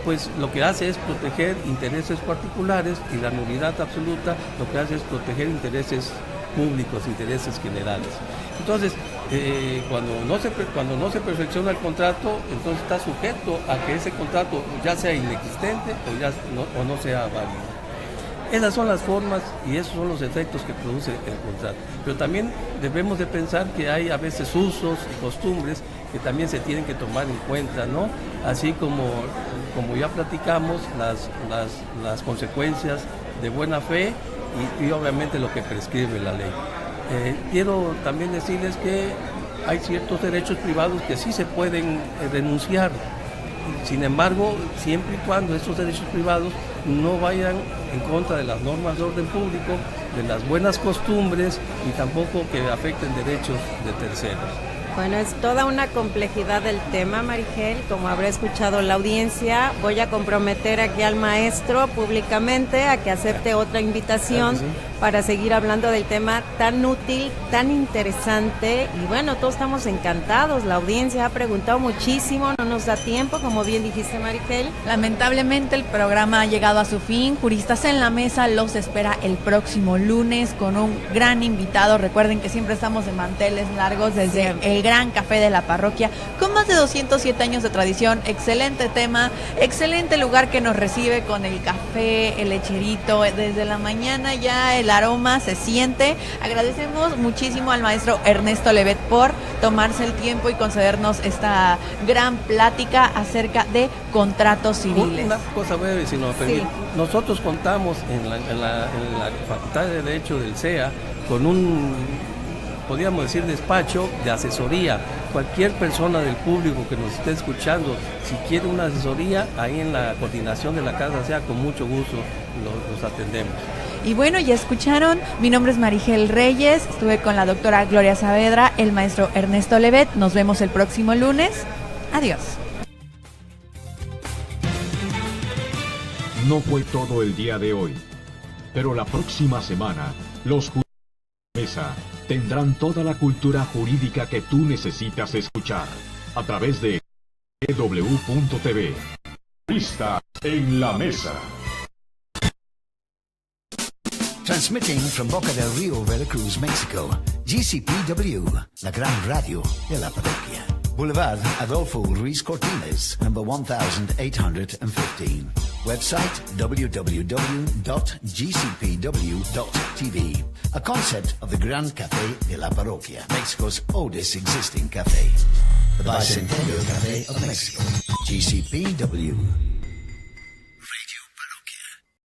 pues lo que hace es proteger intereses particulares, y la nulidad absoluta lo que hace es proteger intereses públicos, intereses generales. Entonces, cuando no se perfecciona el contrato, entonces está sujeto a que ese contrato ya sea inexistente o no sea válido. Esas son las formas y esos son los efectos que produce el contrato. Pero también debemos de pensar que hay a veces usos y costumbres que también se tienen que tomar en cuenta, ¿no? Así como ya platicamos, las consecuencias de buena fe y obviamente lo que prescribe la ley. Quiero también decirles que hay ciertos derechos privados que sí se pueden denunciar. Sin embargo, siempre y cuando estos derechos privados no vayan en contra de las normas de orden público, de las buenas costumbres, y tampoco que afecten derechos de terceros. Bueno, es toda una complejidad del tema, Marigel. Como habrá escuchado la audiencia, voy a comprometer aquí al maestro públicamente a que acepte otra invitación para seguir hablando del tema tan útil, tan interesante. Y bueno, todos estamos encantados. La audiencia ha preguntado muchísimo, no nos da tiempo, como bien dijiste, Marigel. Lamentablemente el programa ha llegado a su fin. Juristas en la Mesa los espera el próximo lunes con un gran invitado. Recuerden que siempre estamos de manteles largos desde el Gran Café de la Parroquia, con más de 207 años de tradición. Excelente tema, excelente lugar que nos recibe con el café, el lecherito. Desde la mañana ya el aroma se siente. Agradecemos muchísimo al maestro Ernesto Levet por tomarse el tiempo y concedernos esta gran plática acerca de contratos civiles. Una cosa breve, si nos permite. Sí. Nosotros contamos en la Facultad de Derecho del CEA con podríamos decir, despacho de asesoría. Cualquier persona del público que nos esté escuchando, si quiere una asesoría, ahí en la coordinación de la Casa SEA, con mucho gusto los atendemos. Y bueno, ya escucharon, mi nombre es Marigel Reyes, estuve con la doctora Gloria Saavedra, el maestro Ernesto Levet. Nos vemos el próximo lunes. Adiós. No fue todo el día de hoy, pero la próxima semana, los juristas de la Mesa tendrán toda la cultura jurídica que tú necesitas escuchar a través de EW.tv. Juristas en la Mesa. Transmitting from Boca del Rio, Veracruz, Mexico. GCPW, la gran radio de la parroquia. Boulevard Adolfo Ruiz Cortines, number 1815. Website www.gcpw.tv. A concept of the Gran Café de la Parroquia, Mexico's oldest existing cafe. The Bicentennial Cafe of Mexico. GCPW.